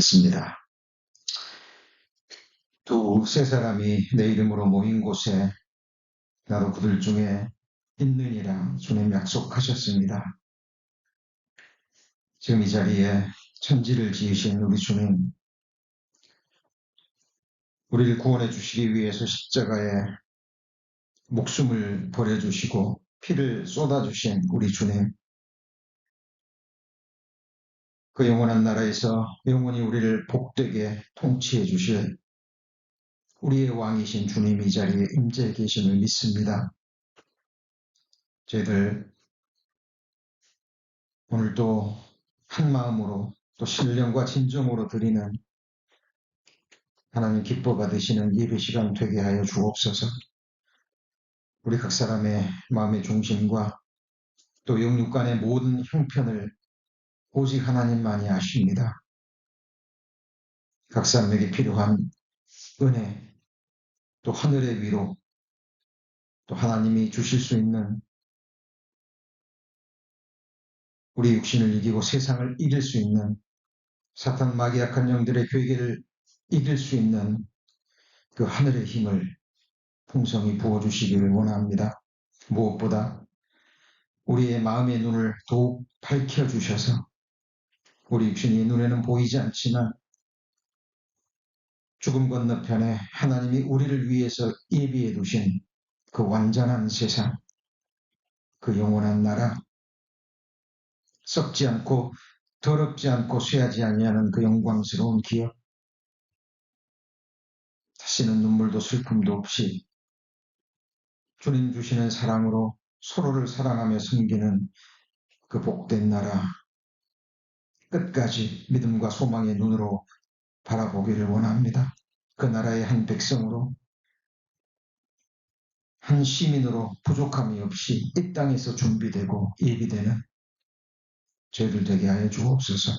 있습니다. 두세 사람이 내 이름으로 모인 곳에 나도 그들 중에 있느니라 주님 약속하셨습니다. 지금 이 자리에 천지를 지으신 우리 주님, 우리를 구원해 주시기 위해서 십자가에 목숨을 버려주시고 피를 쏟아주신 우리 주님, 그 영원한 나라에서 영원히 우리를 복되게 통치해 주실 우리의 왕이신 주님이 이 자리에 임재해 계심을 믿습니다. 저희들 오늘도 한 마음으로 또 신령과 진정으로 드리는 하나님 기뻐 받으시는 예배 시간 되게 하여 주옵소서. 우리 각 사람의 마음의 중심과 또 영육 간의 모든 형편을 오직 하나님만이 아십니다. 각 사람에게 필요한 은혜, 또 하늘의 위로, 또 하나님이 주실 수 있는 우리 육신을 이기고 세상을 이길 수 있는 사탄 마귀 약한 영들의 괴계를 이길 수 있는 그 하늘의 힘을 풍성히 부어주시기를 원합니다. 무엇보다 우리의 마음의 눈을 더욱 밝혀주셔서 우리 육신이 눈에는 보이지 않지만 죽음 건너편에 하나님이 우리를 위해서 예비해 두신 그 완전한 세상, 그 영원한 나라, 썩지 않고 더럽지 않고 쇠하지 아니하는 그 영광스러운 기업, 다시는 눈물도 슬픔도 없이 주님 주시는 사랑으로 서로를 사랑하며 섬기는 그 복된 나라, 끝까지 믿음과 소망의 눈으로 바라보기를 원합니다. 그 나라의 한 백성으로, 한 시민으로 부족함이 없이 이 땅에서 준비되고 예비되는 저희들 되게 하여 주옵소서.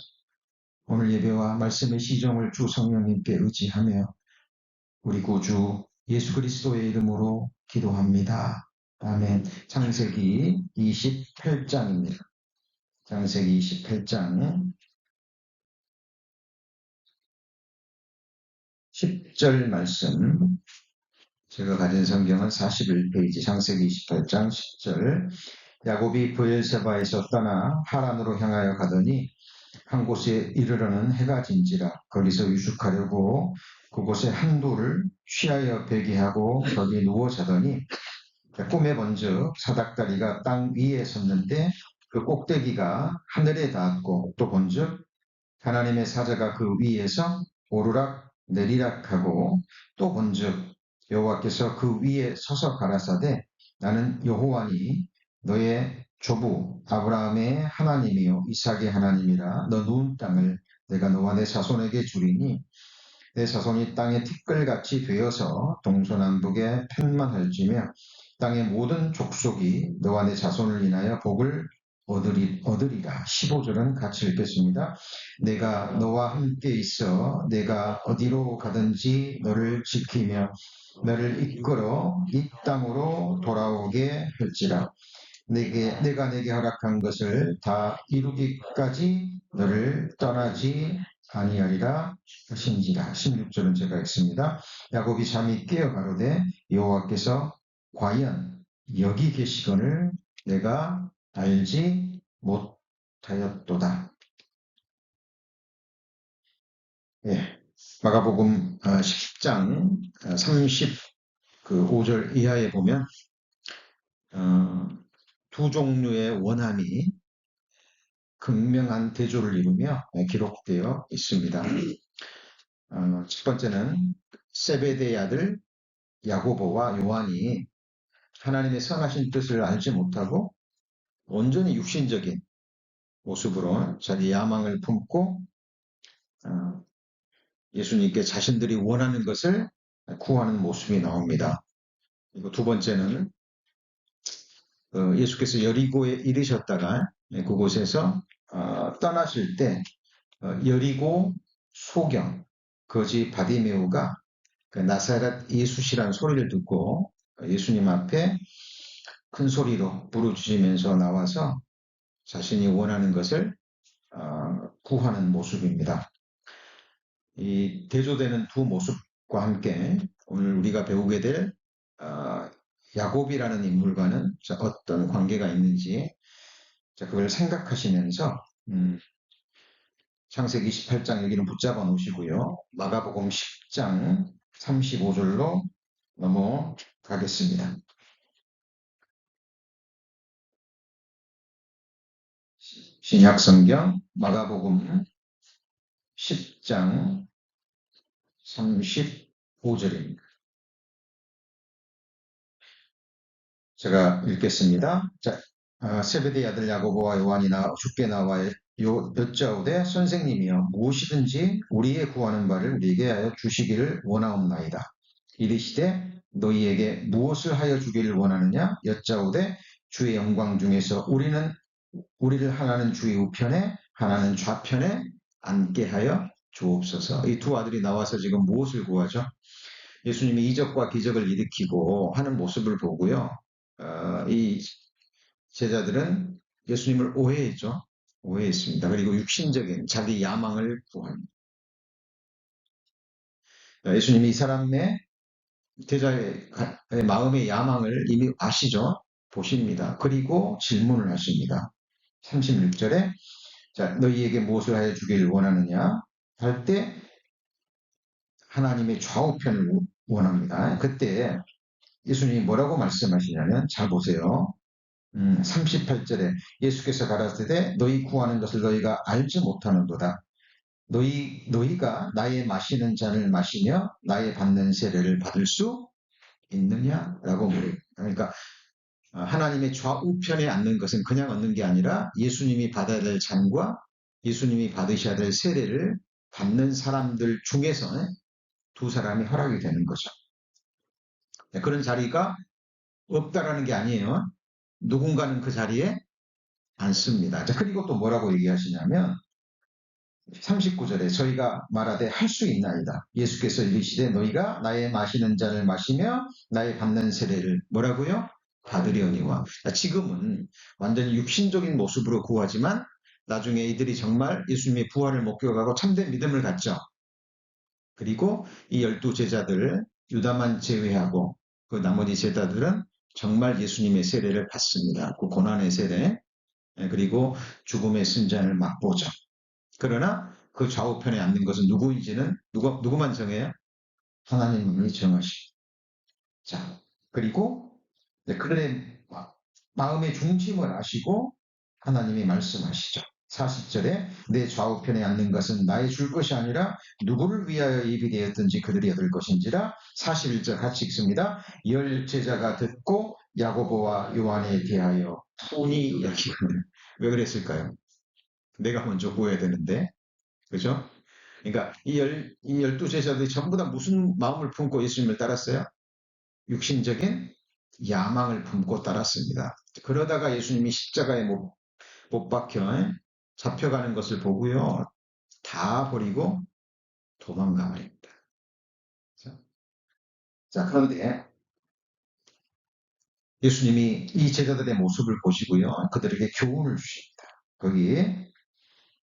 오늘 예배와 말씀의 시정을 주 성령님께 의지하며 우리 구주 예수 그리스도의 이름으로 기도합니다. 아멘. 창세기 28장입니다. 창세기 28장 10절 말씀, 제가 가진 성경은 41페이지 창세기 28장 10절. 야곱이 브엘세바에서 떠나 하란으로 향하여 가더니 한 곳에 이르러는 해가 진지라. 거기서 유숙하려고 그곳에 한 돌을 취하여 베개하고 거기 누워 자더니 꿈에 번쩍 사닥다리가 땅 위에 섰는데 그 꼭대기가 하늘에 닿았고, 또 번쩍 하나님의 사자가 그 위에서 오르락 내리락하고, 또 번쩍 여호와께서 그 위에 서서 가라사대 나는 여호와니 너의 조부 아브라함의 하나님이요 이삭의 하나님이라. 너 누운 땅을 내가 너와 내 자손에게 주리니 내 자손이 땅의 티끌같이 되어서 동서남북에 편만할지며 땅의 모든 족속이 너와 내 자손을 인하여 복을 얻으리라. 15절은 같이 읽겠습니다. 내가 너와 함께 있어 내가 어디로 가든지 너를 지키며 너를 이끌어 이 땅으로 돌아오게 할지라. 내가 내게 허락한 것을 다 이루기까지 너를 떠나지 아니하리라 하신지라. 16절은 제가 읽습니다. 야곱이 잠이 깨어 가로되 여호와께서 과연 여기 계시거늘 내가 알지 못하였도다. 예, 마가복음 10장 35절 이하에 보면 두 종류의 원함이 극명한 대조를 이루며 기록되어 있습니다. 첫 번째는 세베대의 아들 야고보와 요한이 하나님의 선하신 뜻을 알지 못하고 온전히 육신적인 모습으로 자기 야망을 품고 예수님께 자신들이 원하는 것을 구하는 모습이 나옵니다. 그리고 두 번째는 예수께서 여리고에 이르셨다가 그곳에서 떠나실 때 여리고 소경 거지 바디메오가 그 나사렛 예수시라는 소리를 듣고 예수님 앞에 큰 소리로 부르짖으면서 나와서 자신이 원하는 것을 구하는 모습입니다. 이 대조되는 두 모습과 함께 오늘 우리가 배우게 될 야곱이라는 인물과는 어떤 관계가 있는지 그걸 생각하시면서 창세기 28장 여기는 붙잡아 놓으시고요. 마가복음 10장 35절로 넘어가겠습니다. 신약성경 마가복음 10장 35절입니다. 제가 읽겠습니다. 자, 세베대의 아들 야고보와 요한이 주께 나와 여짜오되 선생님이여 무엇이든지 우리의 구하는 바를 우리에게 하여 주시기를 원하옵나이다. 이르시되 너희에게 무엇을 하여 주기를 원하느냐 여짜오되 주의 영광 중에서 우리를 하나는 주의 우편에 하나는 좌편에 앉게 하여 주옵소서. 이 두 아들이 나와서 지금 무엇을 구하죠? 예수님이 이적과 기적을 일으키고 하는 모습을 보고요. 이 제자들은 예수님을 오해했죠. 오해했습니다. 그리고 육신적인 자기 야망을 구합니다. 예수님이 이 사람의 제자의 마음의 야망을 이미 아시죠? 보십니다. 그리고 질문을 하십니다. 36절에 자, 너희에게 무엇을 하여 주기를 원하느냐 할 때 하나님의 좌우편을 원합니다. 그때 예수님이 뭐라고 말씀하시냐면 잘 보세요. 38절에 예수께서 가라사대 너희 구하는 것을 너희가 알지 못하는도다. 너희가 나의 마시는 잔을 마시며 나의 받는 세례를 받을 수 있느냐라고 물어요. 그러니까 하나님의 좌우편에 앉는 것은 그냥 얻는 게 아니라 예수님이 받아야 될 잔과 예수님이 받으셔야 될 세례를 받는 사람들 중에서 두 사람이 허락이 되는 거죠. 그런 자리가 없다라는 게 아니에요. 누군가는 그 자리에 앉습니다. 그리고 또 뭐라고 얘기하시냐면 39절에 저희가 말하되 할 수 있나이다. 예수께서 이르시되 너희가 나의 마시는 잔을 마시며 나의 받는 세례를 뭐라고요? 받으려니와. 지금은 완전히 육신적인 모습으로 구하지만 나중에 이들이 정말 예수님의 부활을 목격하고 참된 믿음을 갖죠. 그리고 이 12제자들 유다만 제외하고 그 나머지 제자들은 정말 예수님의 세례를 받습니다. 그 고난의 세례 그리고 죽음의 순잔을 맛보죠. 그러나 그 좌우편에 앉는 것은 누구인지는 누구만 정해요? 하나님이 정하시고. 자, 그리고 그들의 마음의 중심을 아시고 하나님이 말씀하시죠. 40절에 내 좌우편에 앉는 것은 나의 줄 것이 아니라 누구를 위하여 예비되었든지 그들이 얻을 것인지라. 41절 같이 읽습니다. 열 제자가 듣고 야고보와 요한에 대하여 푼이 여기거늘. 왜 그랬을까요? 내가 먼저 구해야 되는데, 그죠? 그러니까 이 12제자들이 전부 다 무슨 마음을 품고 예수님을 따랐어요? 육신적인 야망을 품고 따랐습니다. 그러다가 예수님이 십자가에 못 박혀 잡혀가는 것을 보고요. 다 버리고 도망가 버립니다. 자, 그런데 예수님이 이 제자들의 모습을 보시고요. 그들에게 교훈을 주십니다. 거기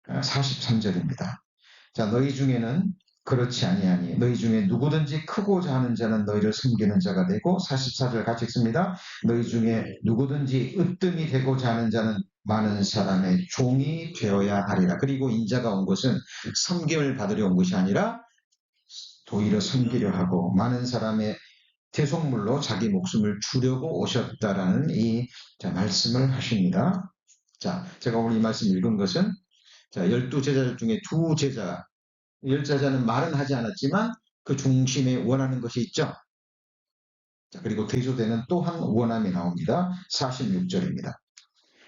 43절입니다. 자, 너희 중에는 그렇지 아니하니 너희 중에 누구든지 크고자 하는 자는 너희를 섬기는 자가 되고 44절 같이 읽습니다. 너희 중에 누구든지 으뜸이 되고자 하는 자는 많은 사람의 종이 되어야 하리라. 그리고 인자가 온 것은 섬김을 받으려 온 것이 아니라 도리어 섬기려 하고 많은 사람의 대속물로 자기 목숨을 주려고 오셨다라는 이 말씀을 하십니다. 자, 제가 오늘 이 말씀 읽은 것은 12제자 중에 두 제자, 10제자는 말은 하지 않았지만 그 중심에 원하는 것이 있죠. 자, 그리고 대조되는 또 한 원함이 나옵니다. 46절입니다.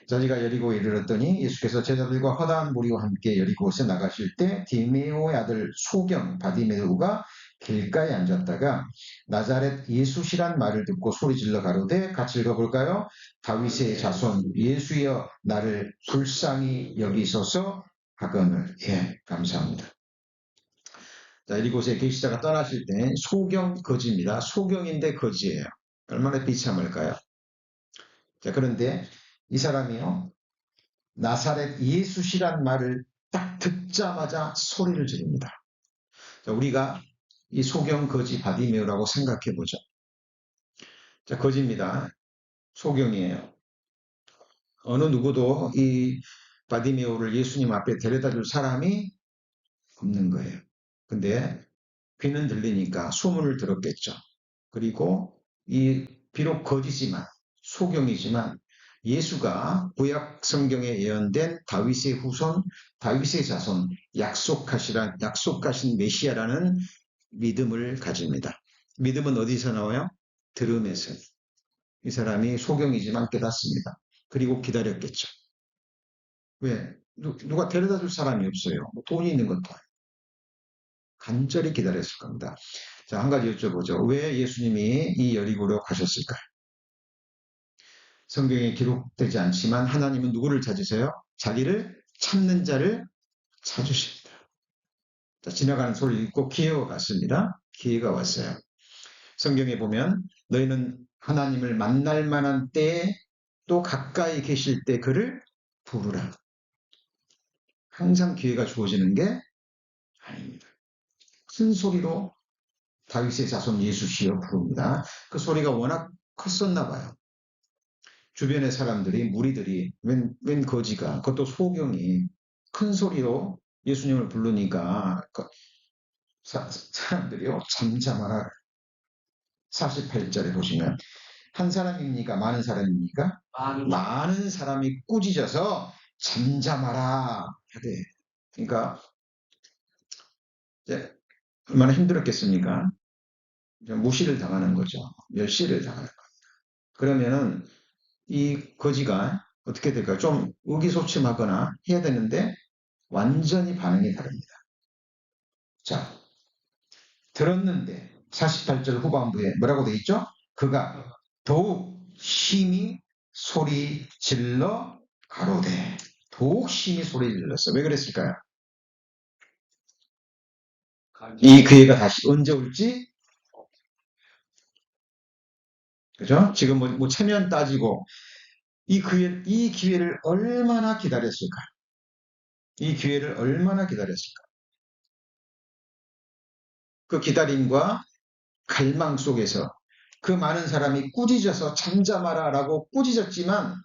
자기가 여리고에 이르렀더니 예수께서 제자들과 허다한 무리와 함께 여리고에 나가실 때 디메오의 아들 소경 바디메오가 길가에 앉았다가 나자렛 예수시란 말을 듣고 소리질러 가로되 같이 읽어볼까요? 다윗의 자손 예수여 나를 불쌍히 여기소서 하거늘. 예, 감사합니다. 자, 이곳에 계시다가 떠나실 때 소경 거지입니다. 소경인데 거지예요. 얼마나 비참할까요? 자, 그런데 이 사람이요. 나사렛 예수시란 말을 딱 듣자마자 소리를 지릅니다. 자, 우리가 이 소경 거지 바디메오라고 생각해 보죠. 자, 거지입니다. 소경이에요. 어느 누구도 이 바디메오를 예수님 앞에 데려다 줄 사람이 없는 거예요. 근데 귀는 들리니까 소문을 들었겠죠. 그리고 이 비록 거지지만 소경이지만 예수가 구약 성경에 예언된 다윗의 후손, 다윗의 자손, 약속하신 메시아라는 믿음을 가집니다. 믿음은 어디서 나와요? 들음에서. 이 사람이 소경이지만 깨닫습니다. 그리고 기다렸겠죠. 왜? 누가 데려다 줄 사람이 없어요. 뭐 돈이 있는 것도 아니고. 간절히 기다렸을 겁니다. 자, 한 가지 여쭤보죠. 왜 예수님이 이 여리고로 가셨을까요? 성경에 기록되지 않지만 하나님은 누구를 찾으세요? 자기를 찾는 자를 찾으십니다. 자, 지나가는 소리를 듣고 기회가 왔습니다. 기회가 왔어요. 성경에 보면 너희는 하나님을 만날 만한 때에 또 가까이 계실 때 그를 부르라. 항상 기회가 주어지는 게 아닙니다. 큰 소리로 다윗의 자손 예수시여 부릅니다. 그 소리가 워낙 컸었나 봐요. 주변의 사람들이, 무리들이, 웬 거지가, 그것도 소경이 큰 소리로 예수님을 부르니까 사람들이요, 잠잠하라. 48절에 보시면 한 사람입니까? 많은 사람입니까? 많은 사람이 꾸짖어서 잠잠하라 하되. 그러니까 이제 얼마나 힘들었겠습니까? 무시를 당하는 거죠. 멸시를 당하는 거죠. 그러면은 이 거지가 어떻게 될까요? 좀 의기소침하거나 해야 되는데 완전히 반응이 다릅니다. 자, 들었는데 48절 후반부에 뭐라고 돼 있죠? 그가 더욱 심히 소리 질러 가로되. 더욱 심히 소리 질렀어. 왜 그랬을까요? 이 기회가 다시 언제 올지, 그죠? 지금 뭐 체면 따지고 이 기회를 얼마나 기다렸을까? 이 기회를 얼마나 기다렸을까? 그 기다림과 갈망 속에서 그 많은 사람이 꾸짖어서 잠잠하라 라고 꾸짖었지만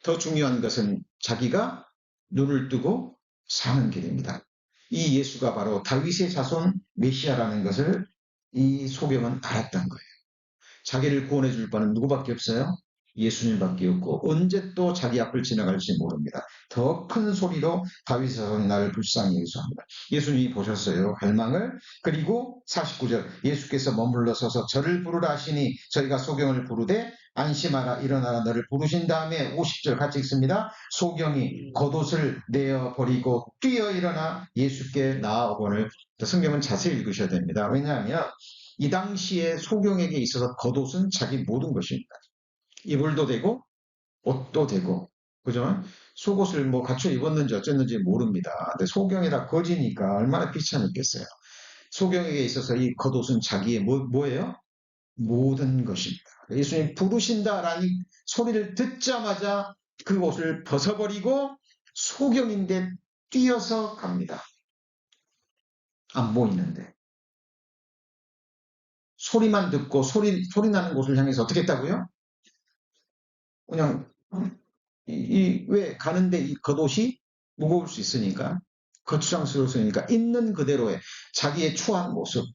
더 중요한 것은 자기가 눈을 뜨고 사는 길입니다. 이 예수가 바로 다윗의 자손 메시아라는 것을 이 소경은 알았던 거예요. 자기를 구원해 줄 바는 누구밖에 없어요? 예수님밖에 없고 언제 또 자기 앞을 지나갈지 모릅니다. 더 큰 소리로 다윗의 자손이 나를 불쌍히 여기소합니다. 예수님이 보셨어요. 갈망을. 그리고 49절 예수께서 머물러 서서 저를 부르라 하시니 저희가 소경을 부르되 안심하라 일어나라 너를 부르신 다음에 50절 같이 읽습니다. 소경이 겉옷을 내어버리고 뛰어 일어나 예수께 나아오거늘. 성경은 자세히 읽으셔야 됩니다. 왜냐하면 이 당시에 소경에게 있어서 겉옷은 자기 모든 것입니다. 이불도 되고 옷도 되고, 그죠? 속옷을 뭐 갖춰 입었는지 어쨌는지 모릅니다. 근데 소경이라 거지니까 얼마나 비참했겠어요. 소경에게 있어서 이 겉옷은 자기의 뭐예요? 모든 것입니다. 예수님 부르신다라는 소리를 듣자마자 그 옷을 벗어버리고 소경인데 뛰어서 갑니다. 안 보이는데. 소리만 듣고 소리 나는 곳을 향해서 어떻게 했다고요? 그냥 왜 가는데 이 겉옷이 무거울 수 있으니까 거추장스러우니까 있는 그대로의 자기의 추한 모습,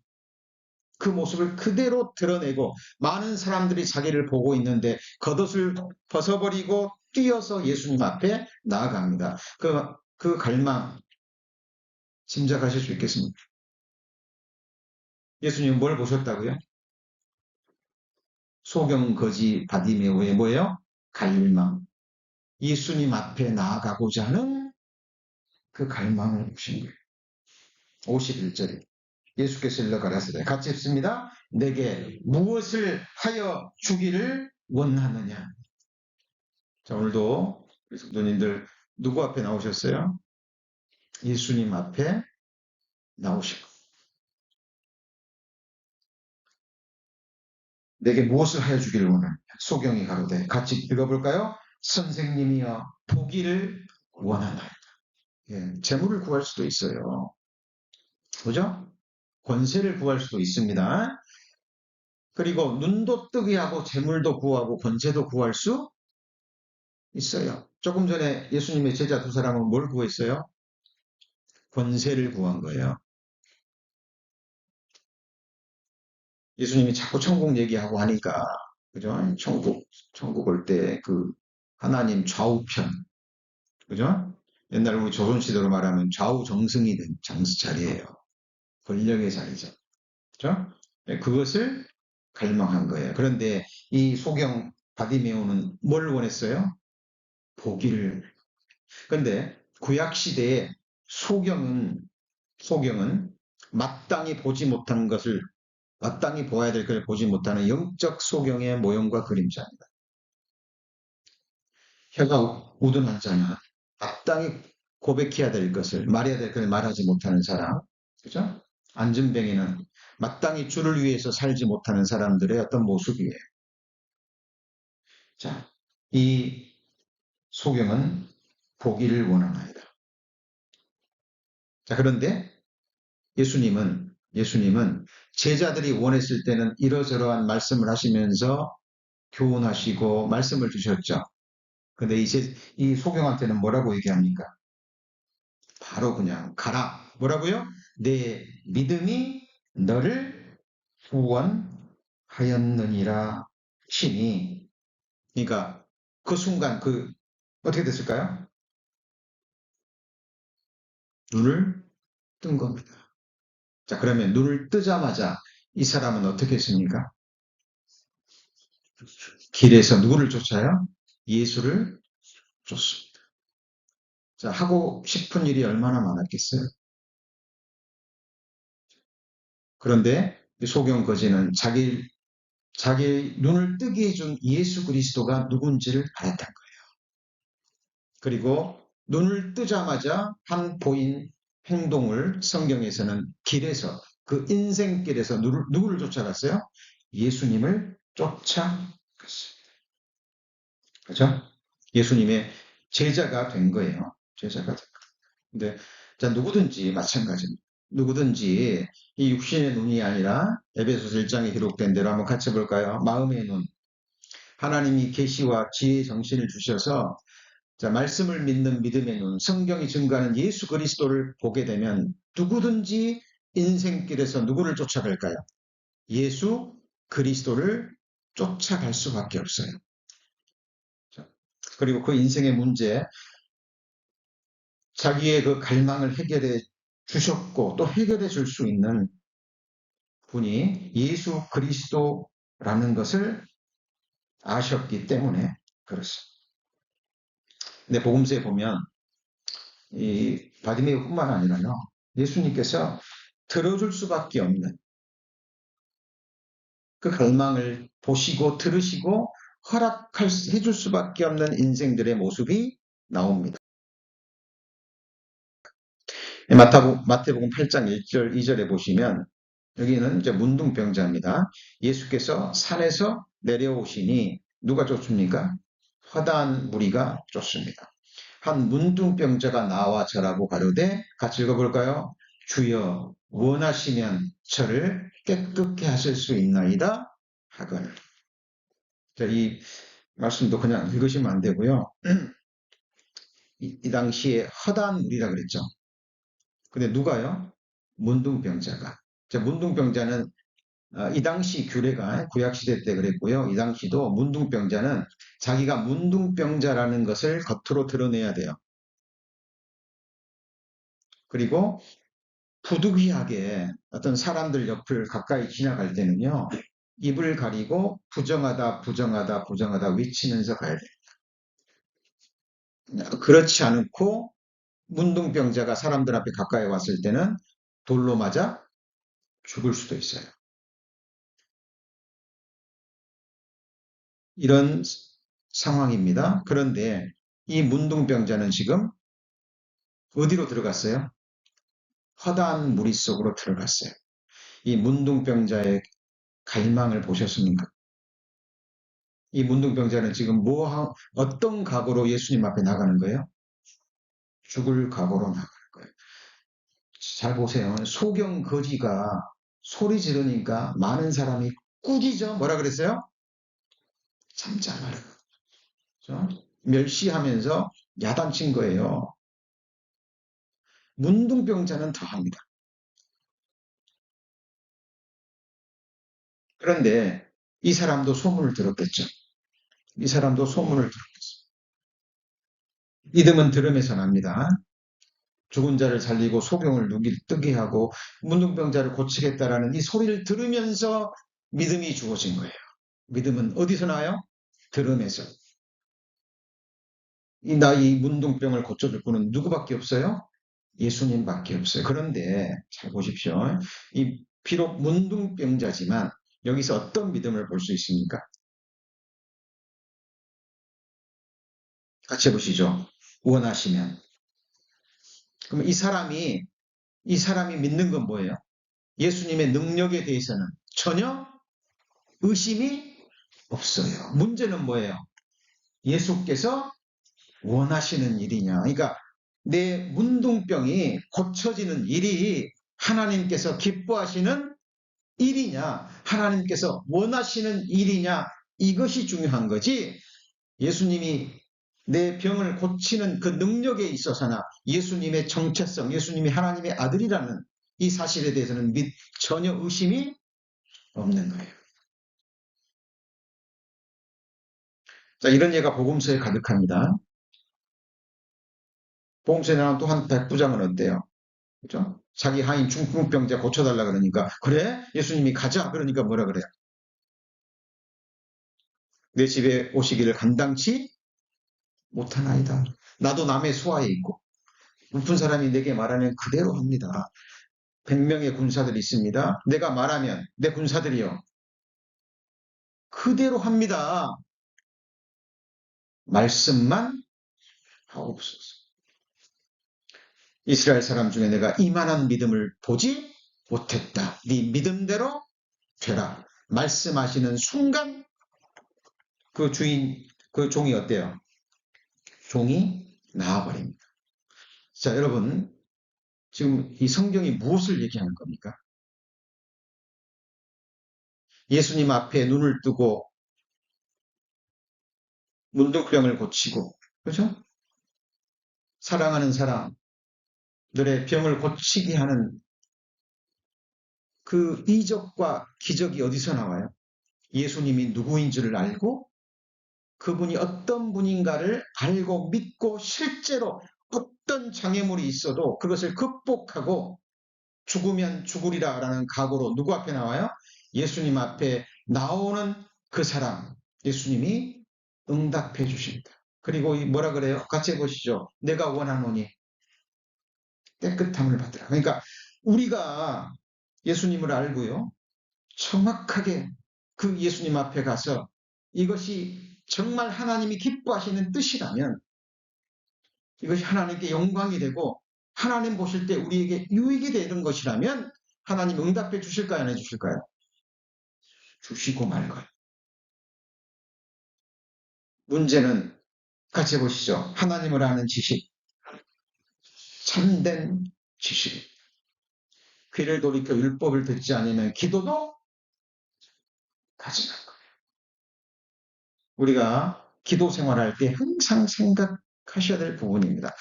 그 모습을 그대로 드러내고 많은 사람들이 자기를 보고 있는데 겉옷을 벗어버리고 뛰어서 예수님 앞에 나아갑니다. 그 갈망 짐작하실 수 있겠습니까? 예수님 뭘 보셨다고요? 소경 거지 바디메오의 뭐예요? 갈망. 예수님 앞에 나아가고자 하는 그 갈망을 보신 거예요. 51절에 예수께서 일러 가라사대 같이 읽습니다. 내게 무엇을 하여 주기를 원하느냐. 자, 오늘도 우리 성도님들 누구 앞에 나오셨어요? 예수님 앞에 나오시고 내게 무엇을 하여 주기를 원하느냐. 소경이 가로되 같이 읽어볼까요? 선생님이여 보기를 원하나이다. 예, 재물을 구할 수도 있어요. 그죠? 권세를 구할 수도 있습니다. 그리고 눈도 뜨게 하고 재물도 구하고 권세도 구할 수 있어요. 조금 전에 예수님의 제자 두 사람은 뭘 구했어요? 권세를 구한 거예요. 예수님이 자꾸 천국 얘기하고 하니까, 그죠? 천국 올 때 그 하나님 좌우편, 그죠? 옛날 우리 조선시대로 말하면 좌우정승이 된 자리예요. 권력의 자리죠. 그죠? 네, 그것을 갈망한 거예요. 그런데 이 소경 바디메오는 뭘 원했어요? 보기를. 그런데 구약 시대에 소경은 마땅히 보지 못한 것을 마땅히 보아야 될 걸 보지 못하는 영적 소경의 모형과 그림자입니다. 혀가 우둔한 자는 마땅히 고백해야 될 것을 말해야 될 것을 말하지 못하는 사람, 그죠? 안전뱅이는 마땅히 주를 위해서 살지 못하는 사람들의 어떤 모습이에요. 자, 이 소경은 보기를 원합니다. 자, 그런데 예수님은 제자들이 원했을 때는 이러저러한 말씀을 하시면서 교훈하시고 말씀을 주셨죠. 근데 이 소경한테는 뭐라고 얘기합니까? 바로 그냥 가라. 뭐라고요? 내 믿음이 너를 구원하였느니라 신이. 그러니까 그 순간 어떻게 됐을까요? 눈을 뜬 겁니다. 자, 그러면 눈을 뜨자마자 이 사람은 어떻게 했습니까? 길에서 누구를 쫓아요? 예수를 쫓습니다. 자, 하고 싶은 일이 얼마나 많았겠어요? 그런데 소경 거지는 자기 눈을 뜨게 해준 예수 그리스도가 누군지를 알았던 거예요. 그리고 눈을 뜨자마자 한 보인 행동을 성경에서는 길에서 그 인생길에서 누구를 쫓아갔어요? 예수님을 쫓아갔어요. 그죠? 예수님의 제자가 된 거예요. 제자가 된 거예요. 근데 자, 누구든지 마찬가지입니다. 누구든지 이 육신의 눈이 아니라 에베소서 1장에 기록된 대로 한번 같이 볼까요? 마음의 눈. 하나님이 계시와 지혜의 정신을 주셔서 자, 말씀을 믿는 믿음의 눈, 성경이 증거하는 예수 그리스도를 보게 되면 누구든지 인생길에서 누구를 쫓아갈까요? 예수 그리스도를 쫓아갈 수밖에 없어요. 자, 그리고 그 인생의 문제, 자기의 그 갈망을 해결해 주셨고 또 해결해 줄 수 있는 분이 예수 그리스도라는 것을 아셨기 때문에 그렇습니다. 근데 복음서에 보면 이 바디메오뿐만 아니라요. 예수님께서 들어줄 수밖에 없는 그 갈망을 보시고 들으시고 해줄 수밖에 없는 인생들의 모습이 나옵니다. 마태복음 8장 1절, 2절에 보시면 여기는 이제 문둥병자입니다. 예수께서 산에서 내려오시니 누가 쫓습니까? 허다한 무리가 쫓습니다. 한 문둥병자가 나와 절하고 가로되 같이 읽어볼까요? 주여 원하시면 저를 깨끗게 하실 수 있나이다 하거늘. 자, 이 말씀도 그냥 읽으시면 안 되고요. 이 당시에 허다한 무리라 그랬죠. 근데 누가요? 문둥병자가. 자, 문둥병자는 이 당시 규례가 구약시대 때 그랬고요. 이 당시도 문둥병자는 자기가 문둥병자라는 것을 겉으로 드러내야 돼요. 그리고 부득이하게 어떤 사람들 옆을 가까이 지나갈 때는요. 입을 가리고 부정하다, 부정하다, 부정하다 외치면서 가야 돼요. 그렇지 않고 문둥병자가 사람들 앞에 가까이 왔을 때는 돌로 맞아 죽을 수도 있어요. 이런 상황입니다. 그런데 이 문둥병자는 지금 어디로 들어갔어요? 허다한 무리 속으로 들어갔어요. 이 문둥병자의 갈망을 보셨습니까? 이 문둥병자는 지금 어떤 각오로 예수님 앞에 나가는 거예요? 죽을 각오로 나가는 거예요. 잘 보세요. 소경 거지가 소리 지르니까 많은 사람이 꾸짖어. 뭐라 그랬어요? 참자 말라. 그렇죠? 멸시하면서 야단친 거예요. 문둥병자는 더합니다. 그런데 이 사람도 소문을 들었겠죠. 이 사람도 소문을 들었겠죠. 믿음은 들음에서 납니다. 죽은 자를 살리고 소경을 뜨게 하고 문둥병자를 고치겠다라는 이 소리를 들으면서 믿음이 주어진 거예요. 믿음은 어디서 나요? 들음에서. 이 문둥병을 고쳐줄 분은 누구밖에 없어요? 예수님밖에 없어요. 그런데 잘 보십시오. 이 비록 문둥병자지만 여기서 어떤 믿음을 볼 수 있습니까? 같이 해보시죠. 원하시면. 그럼 이 사람이 믿는 건 뭐예요? 예수님의 능력에 대해서는 전혀 의심이 없어요. 문제는 뭐예요? 예수께서 원하시는 일이냐. 그러니까 내 문둥병이 고쳐지는 일이 하나님께서 기뻐하시는 일이냐, 하나님께서 원하시는 일이냐, 이것이 중요한 거지. 예수님이 내 병을 고치는 그 능력에 있어서나 예수님의 정체성, 예수님이 하나님의 아들이라는 이 사실에 대해서는 전혀 의심이 없는 거예요. 자, 이런 예가 복음서에 가득합니다. 복음서에 나온 또 한 백부장은 어때요? 그죠? 자기 하인 중풍병자 고쳐달라 그러니까, 그래? 예수님이 가자. 그러니까 뭐라 그래요? 내 집에 오시기를 감당치 못하나이다. 나도 남의 수하에 있고, 높은 사람이 내게 말하면 그대로 합니다. 100명의 군사들이 있습니다. 내가 말하면 내 군사들이요. 그대로 합니다. 말씀만 하옵소서. 이스라엘 사람 중에 내가 이만한 믿음을 보지 못했다. 네 믿음대로 되라. 말씀하시는 순간 그 그 종이 어때요? 종이 나와버립니다. 자, 여러분, 지금 이 성경이 무엇을 얘기하는 겁니까? 예수님 앞에 눈을 뜨고 문둥병을 고치고, 그죠? 사랑하는 사람들의 병을 고치게 하는 그 이적과 기적이 어디서 나와요? 예수님이 누구인 줄을 알고 그분이 어떤 분인가를 알고 믿고 실제로 어떤 장애물이 있어도 그것을 극복하고 죽으면 죽으리라라는 각오로 누구 앞에 나와요? 예수님 앞에 나오는 그 사람, 예수님이 응답해 주십니다. 그리고 뭐라 그래요? 같이 해보시죠. 내가 원하노니 깨끗함을 받으라. 그러니까 우리가 예수님을 알고요. 정확하게 그 예수님 앞에 가서 이것이 정말 하나님이 기뻐하시는 뜻이라면 이것이 하나님께 영광이 되고 하나님 보실 때 우리에게 유익이 되는 것이라면 하나님 응답해 주실까요? 안 해주실까요? 주시고 말 거예요. 문제는 같이 해보시죠. 하나님을 아는 지식, 참된 지식. 귀를 돌이켜 율법을 듣지 않으면 기도도 가지 않는 거예요. 우리가 기도 생활할 때 항상 생각하셔야 될 부분입니다.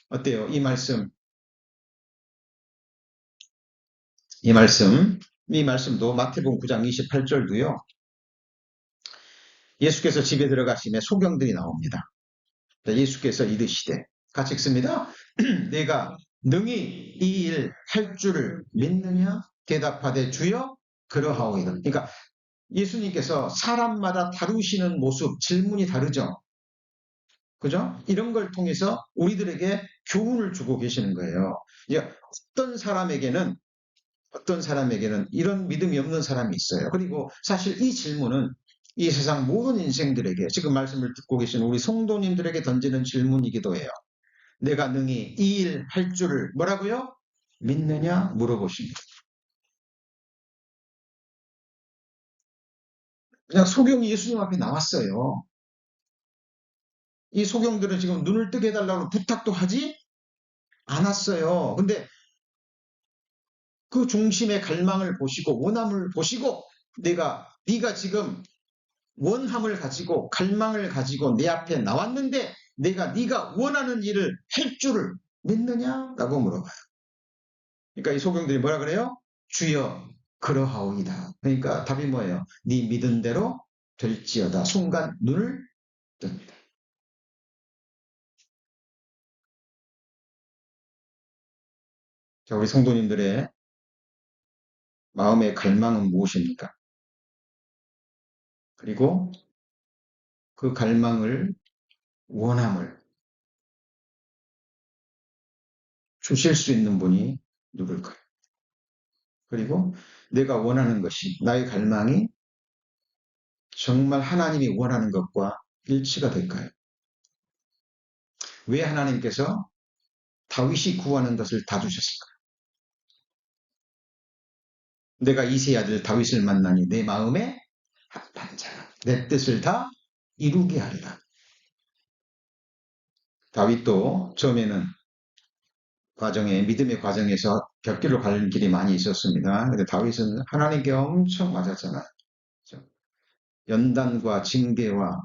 어때요? 이 말씀도 마태복음 9장 28절도요. 예수께서 집에 들어가시면 소경들이 나옵니다. 예수께서 이르시되 같이 읽습니다. 내가 능히 이 일 할 줄을 믿느냐? 대답하되 주여 그러하오이다. 그러니까 예수님께서 사람마다 다루시는 모습, 질문이 다르죠. 그죠? 이런 걸 통해서 우리들에게 교훈을 주고 계시는 거예요. 이제 어떤 사람에게는 이런 믿음이 없는 사람이 있어요. 그리고 사실 이 질문은 이 세상 모든 인생들에게 지금 말씀을 듣고 계신 우리 성도님들에게 던지는 질문이기도 해요. 내가 능히 이 일 할 줄을 뭐라고요? 믿느냐 물어보십니다. 그냥 소경이 예수님 앞에 나왔어요. 이 소경들은 지금 눈을 뜨게 해달라고 부탁도 하지 않았어요. 근데 그 중심의 갈망을 보시고 원함을 보시고 네가 지금 원함을 가지고 갈망을 가지고 내 앞에 나왔는데 네가 원하는 일을 할 줄을 믿느냐라고 물어봐요. 그러니까 이 소경들이 뭐라 그래요? 주여 그러하오이다. 그러니까 답이 뭐예요? 네 믿은 대로 될지어다. 순간 눈을 뜹니다. 자, 우리 성도님들의 마음의 갈망은 무엇입니까? 그리고 그 갈망을 원함을 주실 수 있는 분이 누굴까요? 그리고 내가 원하는 것이 나의 갈망이 정말 하나님이 원하는 것과 일치가 될까요? 왜 하나님께서 다윗이 구하는 것을 다 주셨을까요? 내가 이새의 아들 다윗을 만나니 내 마음에 합한 자가 내 뜻을 다 이루게 하리라. 다윗도 처음에는 믿음의 과정에서 벽길로 가는 길이 많이 있었습니다. 근데 다윗은 하나님께 엄청 맞았잖아요. 연단과 징계와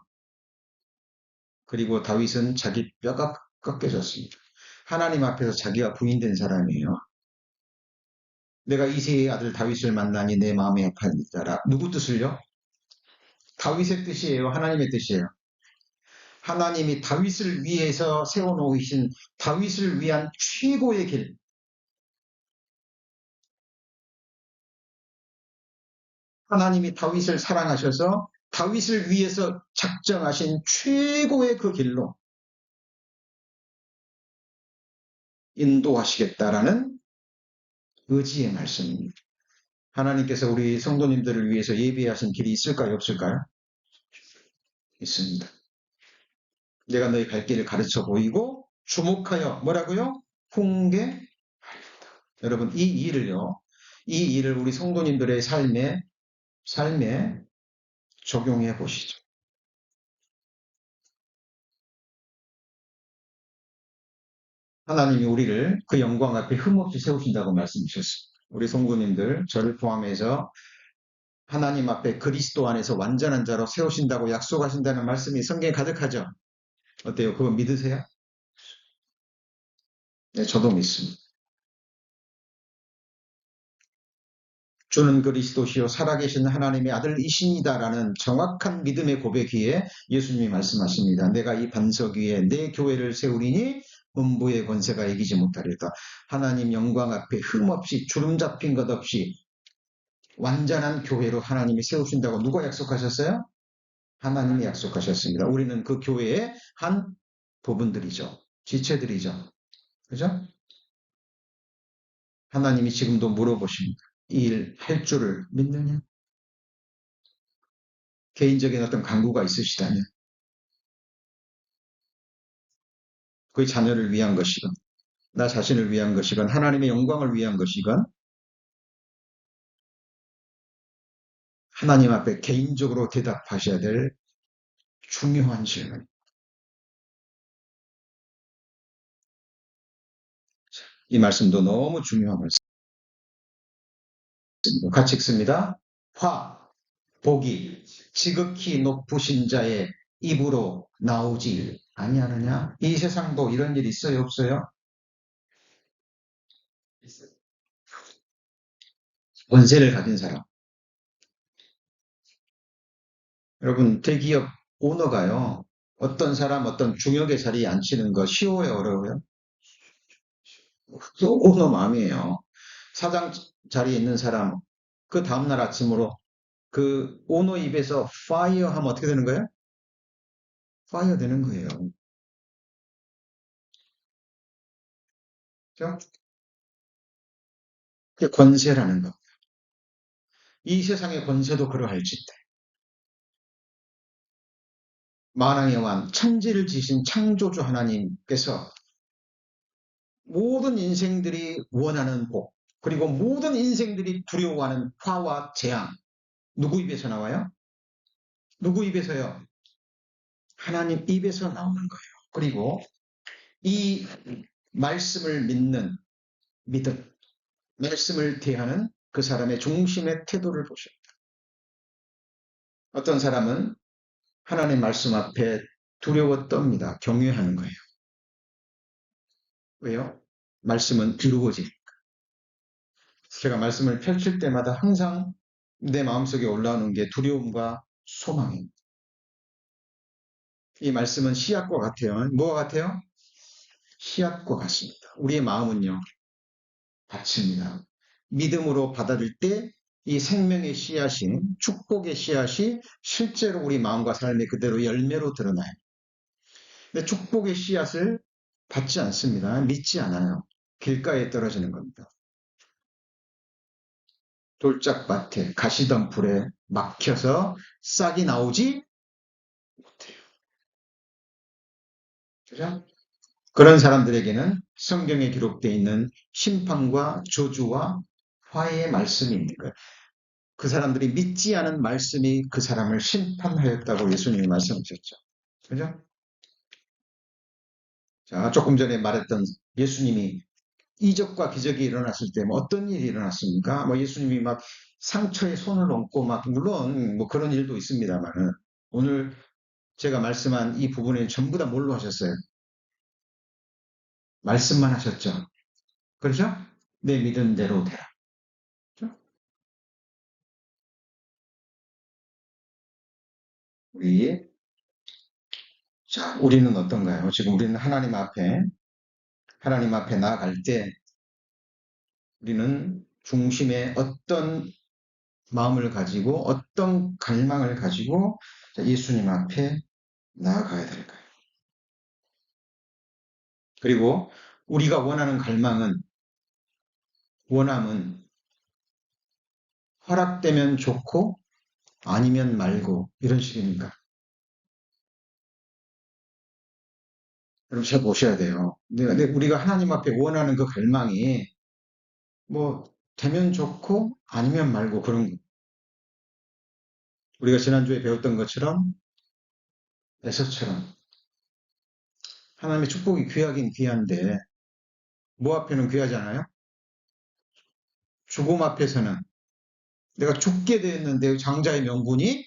그리고 다윗은 자기 뼈가 꺾여졌습니다. 하나님 앞에서 자기가 부인된 사람이에요. 내가 이새의 아들 다윗을 만나니 내 마음에 합한 자라. 누구 뜻을요? 다윗의 뜻이에요? 하나님의 뜻이에요? 하나님이 다윗을 위해서 세워놓으신 다윗을 위한 최고의 길. 하나님이 다윗을 사랑하셔서 다윗을 위해서 작정하신 최고의 그 길로 인도하시겠다라는 의지의 말씀입니다. 하나님께서 우리 성도님들을 위해서 예비하신 길이 있을까요? 없을까요? 있습니다. 내가 너희 갈 길을 가르쳐 보이고 주목하여 뭐라고요? 훈계하리로다. 여러분 이 일을 우리 성도님들의 삶에 적용해 보시죠. 하나님이 우리를 그 영광 앞에 흠없이 세우신다고 말씀하셨습니다. 우리 성도님들 저를 포함해서 하나님 앞에 그리스도 안에서 완전한 자로 세우신다고 약속하신다는 말씀이 성경에 가득하죠. 어때요? 그거 믿으세요? 네, 저도 믿습니다. 주는 그리스도시요 살아계신 하나님의 아들이십니다라는 정확한 믿음의 고백위에 예수님이 말씀하십니다. 내가 이 반석 위에 내 교회를 세우리니 음부의 권세가 이기지 못하리다. 하나님 영광 앞에 흠없이 주름 잡힌 것 없이 완전한 교회로 하나님이 세우신다고 누가 약속하셨어요? 하나님이 약속하셨습니다. 우리는 그 교회의 한 부분들이죠. 지체들이죠. 그죠? 하나님이 지금도 물어보십니다. 이 일 할 줄을 믿느냐? 개인적인 어떤 강구가 있으시다면 그 자녀를 위한 것이건 나 자신을 위한 것이건 하나님의 영광을 위한 것이건 하나님 앞에 개인적으로 대답하셔야 될 중요한 질문. 이 말씀도 너무 중요한 말씀입니다. 같이 읽습니다. 복이 지극히 높으신 자의 입으로 나오지 아니하느냐? 이 세상도 이런 일 있어요, 없어요? 권세를 가진 사람. 여러분, 대기업 오너가요. 어떤 사람, 어떤 중역의 자리에 앉히는 거 쉬워요, 어려워요? 그 오너 마음이에요. 사장 자리에 있는 사람, 그 다음날 아침으로 그 오너 입에서 파이어 하면 어떻게 되는 거예요? 파이어 되는 거예요. 그죠? 그게 권세라는 거. 이 세상의 권세도 그러할진데. 만왕의 왕, 천지를 지신 창조주 하나님께서 모든 인생들이 원하는 복, 그리고 모든 인생들이 두려워하는 화와 재앙, 누구 입에서 나와요? 누구 입에서요? 하나님 입에서 나오는 거예요. 그리고 이 말씀을 믿는 믿음, 말씀을 대하는 그 사람의 중심의 태도를 보셔요. 어떤 사람은 하나님 말씀 앞에 두려워 떱니다. 경외하는 거예요. 왜요? 말씀은 이루어지니까. 제가 말씀을 펼칠 때마다 항상 내 마음속에 올라오는 게 두려움과 소망입니다. 이 말씀은 씨앗과 같아요. 뭐와 같아요? 씨앗과 같습니다. 우리의 마음은요, 밭입니다. 믿음으로 받아들일 때 이 생명의 씨앗인 축복의 씨앗이 실제로 우리 마음과 삶에 그대로 열매로 드러나요. 근데 축복의 씨앗을 받지 않습니다. 믿지 않아요. 길가에 떨어지는 겁니다. 돌짝밭에 가시덤불에 막혀서 싹이 나오지 못해요. 그죠? 그런 사람들에게는 성경에 기록되어 있는 심판과 저주와 화해의 말씀이 있는 거예요. 그 사람들이 믿지 않은 말씀이 그 사람을 심판하였다고 예수님이 말씀하셨죠. 그죠? 자, 조금 전에 말했던 예수님이 이적과 기적이 일어났을 때 뭐 어떤 일이 일어났습니까? 뭐 예수님이 막 상처에 손을 얹고 막 물론 뭐 그런 일도 있습니다만은 오늘 제가 말씀한 이 부분에 전부 다 뭘로 하셨어요? 말씀만 하셨죠. 그렇죠? 내 믿은 대로 되라. 그렇죠? 우리 자, 우리는 어떤가요? 지금 우리는 하나님 앞에 나아갈 때 우리는 중심에 어떤 마음을 가지고 어떤 갈망을 가지고 예수님 앞에 나아가야 될까요? 그리고 우리가 원하는 원함은 허락되면 좋고 아니면 말고 이런 식입니까? 여러분 잘 보셔야 돼요. 근데 우리가 하나님 앞에 원하는 그 갈망이 뭐 되면 좋고 아니면 말고 그런 거. 우리가 지난주에 배웠던 것처럼 에서처럼 하나님의 축복이 귀하긴 귀한데 뭐 앞에는 귀하지 않아요? 죽음 앞에서는 내가 죽게 되었는데 장자의 명분이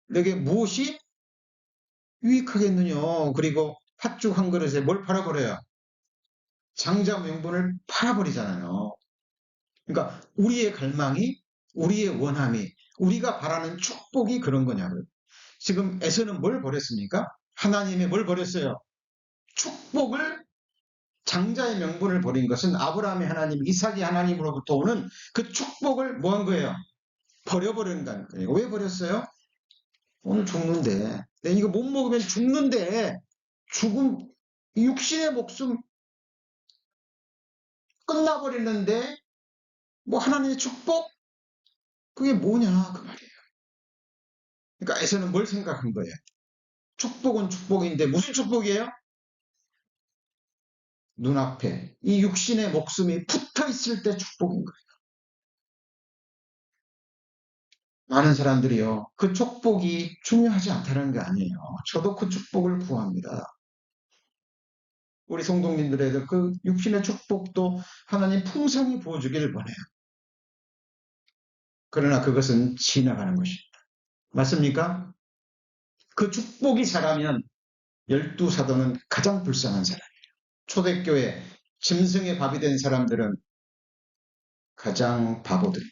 내게 무엇이 유익하겠느냐. 그리고 팥죽 한 그릇에 뭘 팔아버려요? 장자 명분을 팔아버리잖아요. 그러니까 우리의 갈망이 우리의 원함이 우리가 바라는 축복이 그런 거냐고요. 지금 에서는 뭘 버렸습니까? 하나님의 뭘 버렸어요? 축복을 장자의 명분을 버린 것은 아브라함의 하나님, 이삭의 하나님으로부터 오는 그 축복을 뭐 한 거예요? 버려버린다는 거예요. 왜 버렸어요? 오늘 죽는데, 이거 못 먹으면 죽는데, 죽음, 육신의 목숨 끝나버리는데, 뭐 하나님의 축복? 그게 뭐냐, 그 말이에요. 그러니까 에서는 뭘 생각한 거예요? 축복은 축복인데, 무슨 축복이에요? 눈앞에, 이 육신의 목숨이 붙어 있을 때 축복인 거예요. 많은 사람들이요, 그 축복이 중요하지 않다는 게 아니에요. 저도 그 축복을 구합니다. 우리 성도님들에게 그 육신의 축복도 하나님 풍성히 부어주기를 원해요. 그러나 그것은 지나가는 것입니다. 맞습니까? 그 축복이 자라면 열두 사도는 가장 불쌍한 사람이에요. 초대교회 짐승의 밥이 된 사람들은 가장 바보들이에요.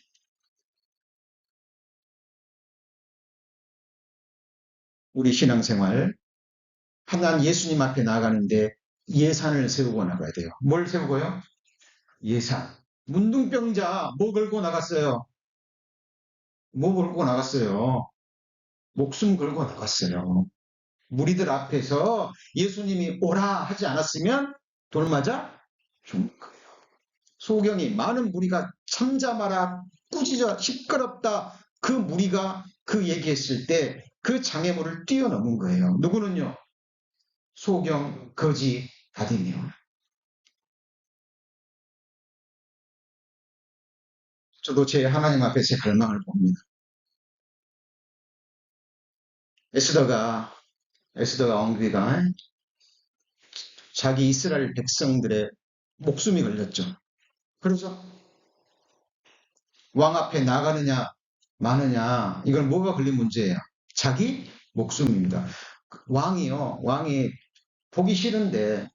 우리 신앙생활 하나님 예수님 앞에 나아가는데 예산을 세우고 나가야 돼요. 뭘 세우고요? 예산. 문둥병자 뭐 걸고 나갔어요? 뭐 걸고 나갔어요? 목숨 걸고 나갔어요. 무리들 앞에서 예수님이 오라 하지 않았으면 돌 맞아 죽는 거예요. 소경이 많은 무리가 참자마라 꾸짖어 시끄럽다 그 무리가 그 얘기했을 때 그 장애물을 뛰어넘은 거예요. 누구는요? 소경, 거지, 바디메오. 저도 제 하나님 앞에 제 갈망을 봅니다. 에스더가 엉귀가 자기 이스라엘 백성들의 목숨이 걸렸죠. 그렇죠? 왕 앞에 나가느냐 마느냐 이건 뭐가 걸린 문제예요? 자기 목숨입니다. 왕이 보기 싫은데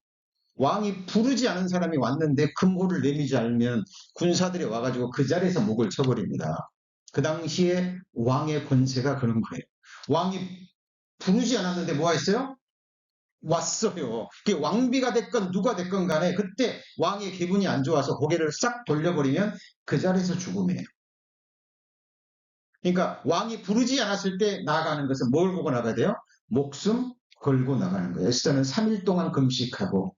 왕이 부르지 않은 사람이 왔는데 금호를 내미지 않으면 군사들이 와가지고 그 자리에서 목을 쳐버립니다. 그 당시에 왕의 권세가 그런 거예요. 왕이 부르지 않았는데 뭐 했어요? 왔어요. 그게 왕비가 됐건 누가 됐건 간에 그때 왕의 기분이 안 좋아서 고개를 싹 돌려버리면 그 자리에서 죽음이에요. 그러니까 왕이 부르지 않았을 때 나아가는 것은 뭘 보고 나가야 돼요? 목숨 걸고 나가는 거예요. 에스더는 3일 동안 금식하고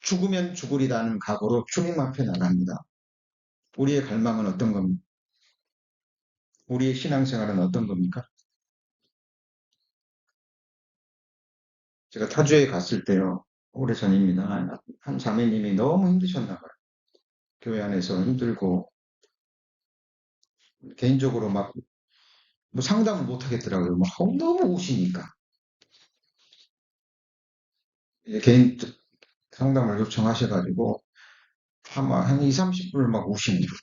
죽으면 죽으리라는 각오로 주님 앞에 나갑니다. 우리의 갈망은 어떤 겁니까? 우리의 신앙생활은 어떤 겁니까? 제가 타주에 갔을 때요. 오래전입니다. 한 자매님이 너무 힘드셨나 봐요. 교회 안에서 힘들고 개인적으로 막 뭐 상담을 못 하겠더라고요. 막 너무 우시니까. 개인 상담을 요청하셔가지고 한 2, 30분을 막 우시는 거예요.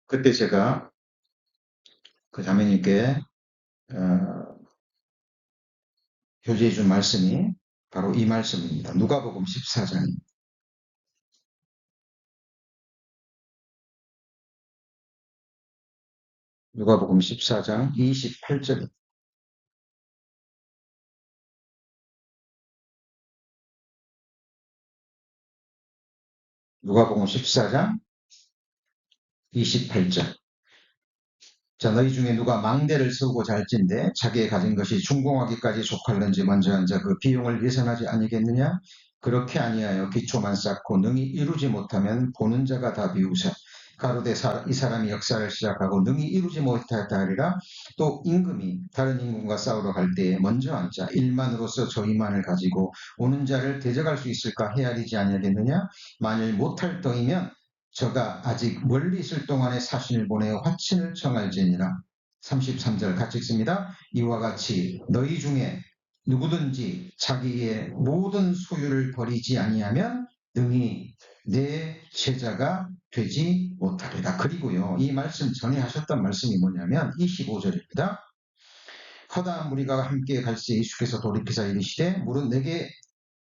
그때 제가 그 자매님께 교제해 준 말씀이 바로 이 말씀입니다. 누가복음 14장. 누가복음 14장 28절. 누가복음 14장 28절. 자, 너희 중에 누가 망대를 세우고자 할진대 자기의 가진 것이 준공하기까지 족할는지 먼저 앉아 그 비용을 예산하지 아니겠느냐? 그렇게 아니하여 기초만 쌓고 능히 이루지 못하면 보는 자가 다 비우사. 가로되 이 사람이 역사를 시작하고 능히 이루지 못하였다 하리라. 또 임금이 다른 임금과 싸우러 갈 때에 먼저 앉아 일만으로서 저 이만을 가지고 오는 자를 대적할 수 있을까 헤아리지 아니하겠느냐? 만일 못할 터이면 저가 아직 멀리 있을 동안에 사신을 보내어 화친을 청할지니라. 33절 같이 읽습니다. 이와 같이 너희 중에 누구든지 자기의 모든 소유를 버리지 아니하면 능히 내 제자가 되지 못하리라. 그리고요, 이 말씀 전에 하셨던 말씀이 뭐냐면 25절입니다. 허다한 무리가 함께 갈새 예수께서 돌이키사 이르시되 물은 내게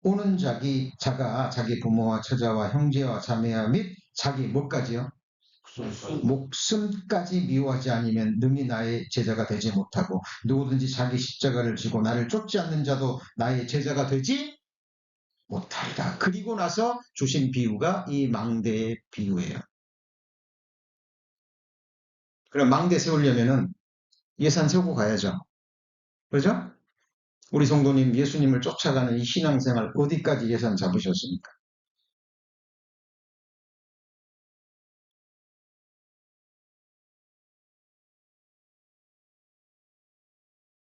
오는 자가 자기 부모와 처자와 형제와 자매와 및 자기 뭐까지요? 목숨까지 미워하지 않으면 능히 나의 제자가 되지 못하고 누구든지 자기 십자가를 지고 나를 쫓지 않는 자도 나의 제자가 되지 못하리라. 그리고 나서 주신 비유가 이 망대의 비유예요. 그럼 망대 세우려면은 예산 세우고 가야죠. 그렇죠? 우리 성도님 예수님을 쫓아가는 이 신앙생활 어디까지 예산 잡으셨습니까?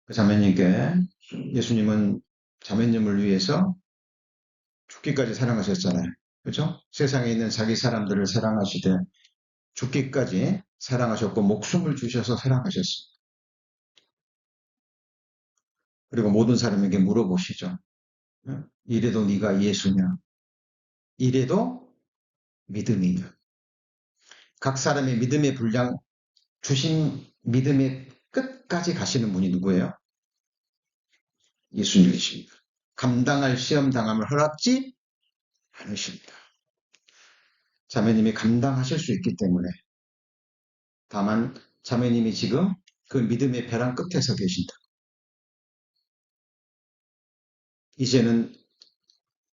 그 자매님께 예수님은 자매님을 위해서 죽기까지 사랑하셨잖아요. 그렇죠? 세상에 있는 자기 사람들을 사랑하시되 죽기까지 사랑하셨고 목숨을 주셔서 사랑하셨습니다. 그리고 모든 사람에게 물어보시죠. 이래도 네가 예수냐? 이래도 믿음이냐? 각 사람의 믿음의 분량 주신 믿음의 끝까지 가시는 분이 누구예요? 예수님이십니다. 감당할 시험 당함을 허락지 않으십니다. 자매님이 감당하실 수 있기 때문에 다만 자매님이 지금 그 믿음의 벼랑 끝에 서 계신다. 이제는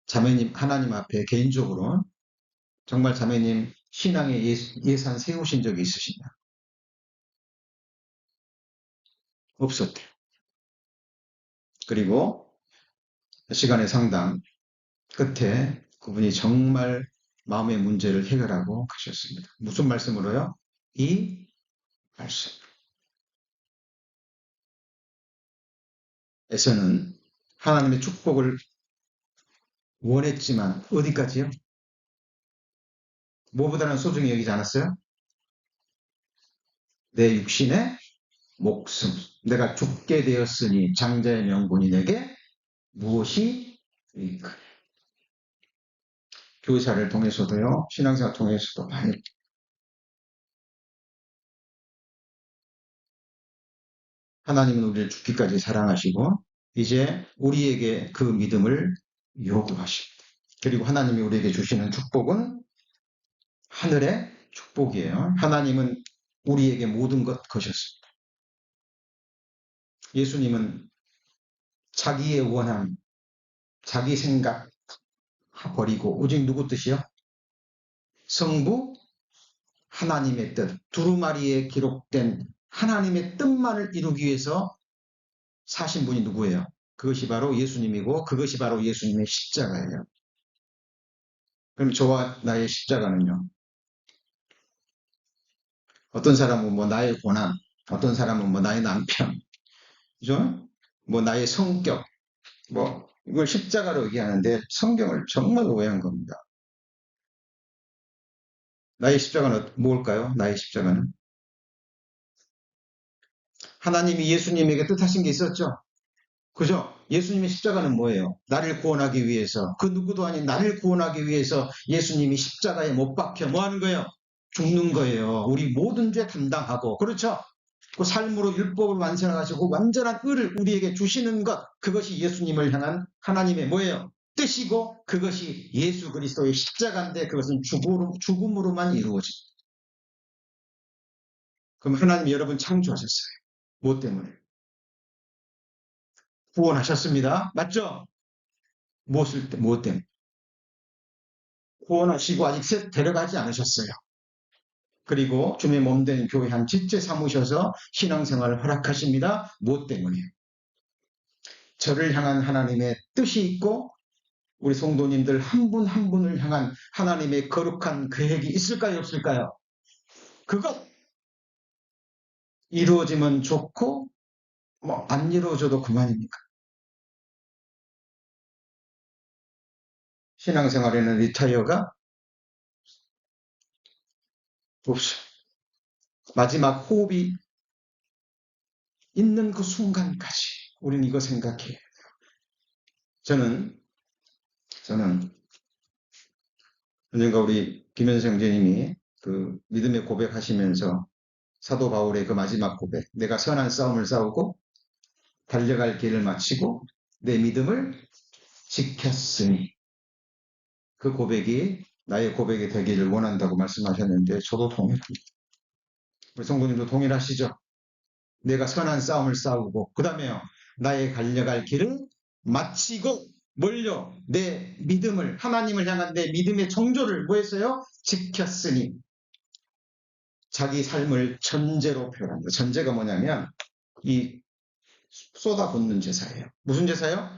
자매님 하나님 앞에 개인적으로 정말 자매님 신앙의 예산 세우신 적이 있으시냐? 없었대요. 그리고 시간의 상담 끝에 그분이 정말 마음의 문제를 해결하고 가셨습니다. 무슨 말씀으로요? 이 말씀. 에서는 하나님의 축복을 원했지만 어디까지요? 뭐보다는 소중히 여기지 않았어요? 내 육신의 목숨. 내가 죽게 되었으니 장자의 명분이 내게 무엇이 유익하냐. 교사를 통해서도요, 신앙생활 통해서도 많이 하나님은 우리를 죽기까지 사랑하시고 이제 우리에게 그 믿음을 요구하십니다. 그리고 하나님이 우리에게 주시는 축복은 하늘의 축복이에요. 하나님은 우리에게 모든 것 거셨습니다. 예수님은 자기의 원함, 자기 생각 버리고 오직 누구 뜻이요? 성부 하나님의 뜻, 두루마리에 기록된 하나님의 뜻만을 이루기 위해서 사신 분이 누구예요? 그것이 바로 예수님이고 그것이 바로 예수님의 십자가예요. 그럼 저와 나의 십자가는요? 어떤 사람은 뭐 나의 고난, 어떤 사람은 뭐 나의 남편, 그죠? 뭐 나의 성격, 뭐 이걸 십자가로 얘기하는데 성경을 정말 오해한 겁니다. 나의 십자가는 뭘까요? 나의 십자가는 하나님이 예수님에게 뜻하신 게 있었죠. 그죠? 예수님의 십자가는 뭐예요? 나를 구원하기 위해서, 그 누구도 아닌 나를 구원하기 위해서 예수님이 십자가에 못 박혀 뭐 하는 거예요? 죽는 거예요. 우리 모든 죄 담당하고. 그렇죠? 그 삶으로 율법을 완성하시고 완전한 의를 우리에게 주시는 것, 그것이 예수님을 향한 하나님의 뭐예요? 뜻이고 그것이 예수 그리스도의 십자가인데 그것은 죽음으로만 이루어집니다. 그럼 하나님 여러분 창조하셨어요. 뭐 때문에? 구원하셨습니다. 맞죠? 무엇 때문에? 구원하시고 아직 데려가지 않으셨어요. 그리고 주님의 몸된 교회 한 집제 삼으셔서 신앙생활을 허락하십니다. 무엇 때문에? 저를 향한 하나님의 뜻이 있고 우리 성도님들 한 분 한 분을 향한 하나님의 거룩한 계획이 있을까요? 없을까요? 그것 이루어지면 좋고 뭐 안 이루어져도 그만입니까? 신앙생활에는 리타이어가 없어. 마지막 호흡이 있는 그 순간까지 우리는 이거 생각해요. 저는 언젠가 우리 김현성 형제님이 그 믿음의 고백하시면서 사도 바울의 그 마지막 고백, 내가 선한 싸움을 싸우고 달려갈 길을 마치고 내 믿음을 지켰으니 그 고백이 나의 고백이 되기를 원한다고 말씀하셨는데 저도 동일합니다. 우리 성도님도 동일하시죠? 내가 선한 싸움을 싸우고 그 다음에요. 나의 달려갈 길을 마치고 뭘요? 내 믿음을 하나님을 향한 내 믿음의 정조를 뭐 했어요? 지켰으니 자기 삶을 전제로 표현합니다. 전제가 뭐냐면 이 쏟아붓는 제사예요. 무슨 제사요?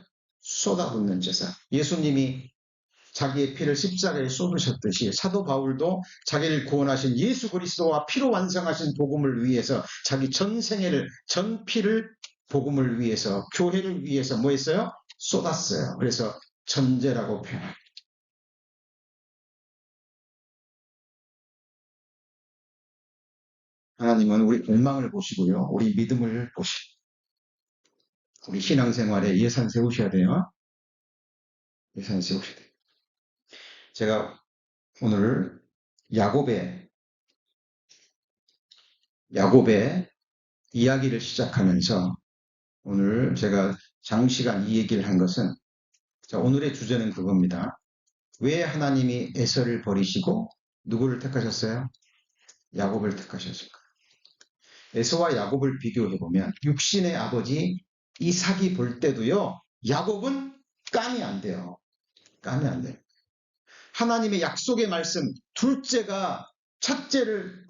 쏟아붓는 제사. 예수님이 자기의 피를 십자가에 쏟으셨듯이 사도 바울도 자기를 구원하신 예수 그리스도와 피로 완성하신 복음을 위해서 자기 전생애를 전피를 복음을 위해서 교회를 위해서 뭐 했어요? 쏟았어요. 그래서 전제라고 표현합니다. 하나님은 우리 멸망을 보시고요. 우리 믿음을 보시고 우리 신앙생활에 예산 세우셔야 돼요. 예산 세우셔야 돼요. 제가 오늘 야곱의 이야기를 시작하면서 오늘 제가 장시간 이 얘기를 한 것은 자, 오늘의 주제는 그겁니다. 왜 하나님이 에서를 버리시고 누구를 택하셨어요? 야곱을 택하셨을까? 에서와 야곱을 비교해보면 육신의 아버지 이삭이 볼 때도요. 야곱은 깜이 안 돼요. 깜이 안 돼요. 하나님의 약속의 말씀 첫째가 둘째를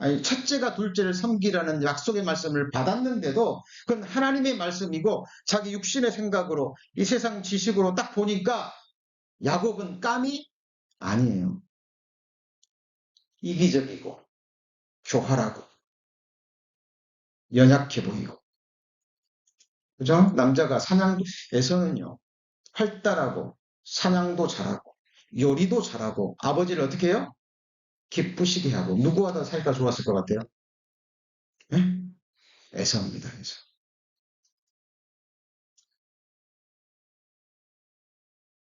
섬기라는 약속의 말씀을 받았는데도 그건 하나님의 말씀이고 자기 육신의 생각으로 이 세상 지식으로 딱 보니까 야곱은 깜이 아니에요. 이기적이고 교활하고 연약해 보이고 그죠? 남자가 사냥에서는요 활달하고 사냥도 잘하고 요리도 잘하고 아버지를 어떻게 해요? 기쁘시게 하고 누구와 더 사이가 좋았을 것 같아요? 네? 에서입니다. 에서.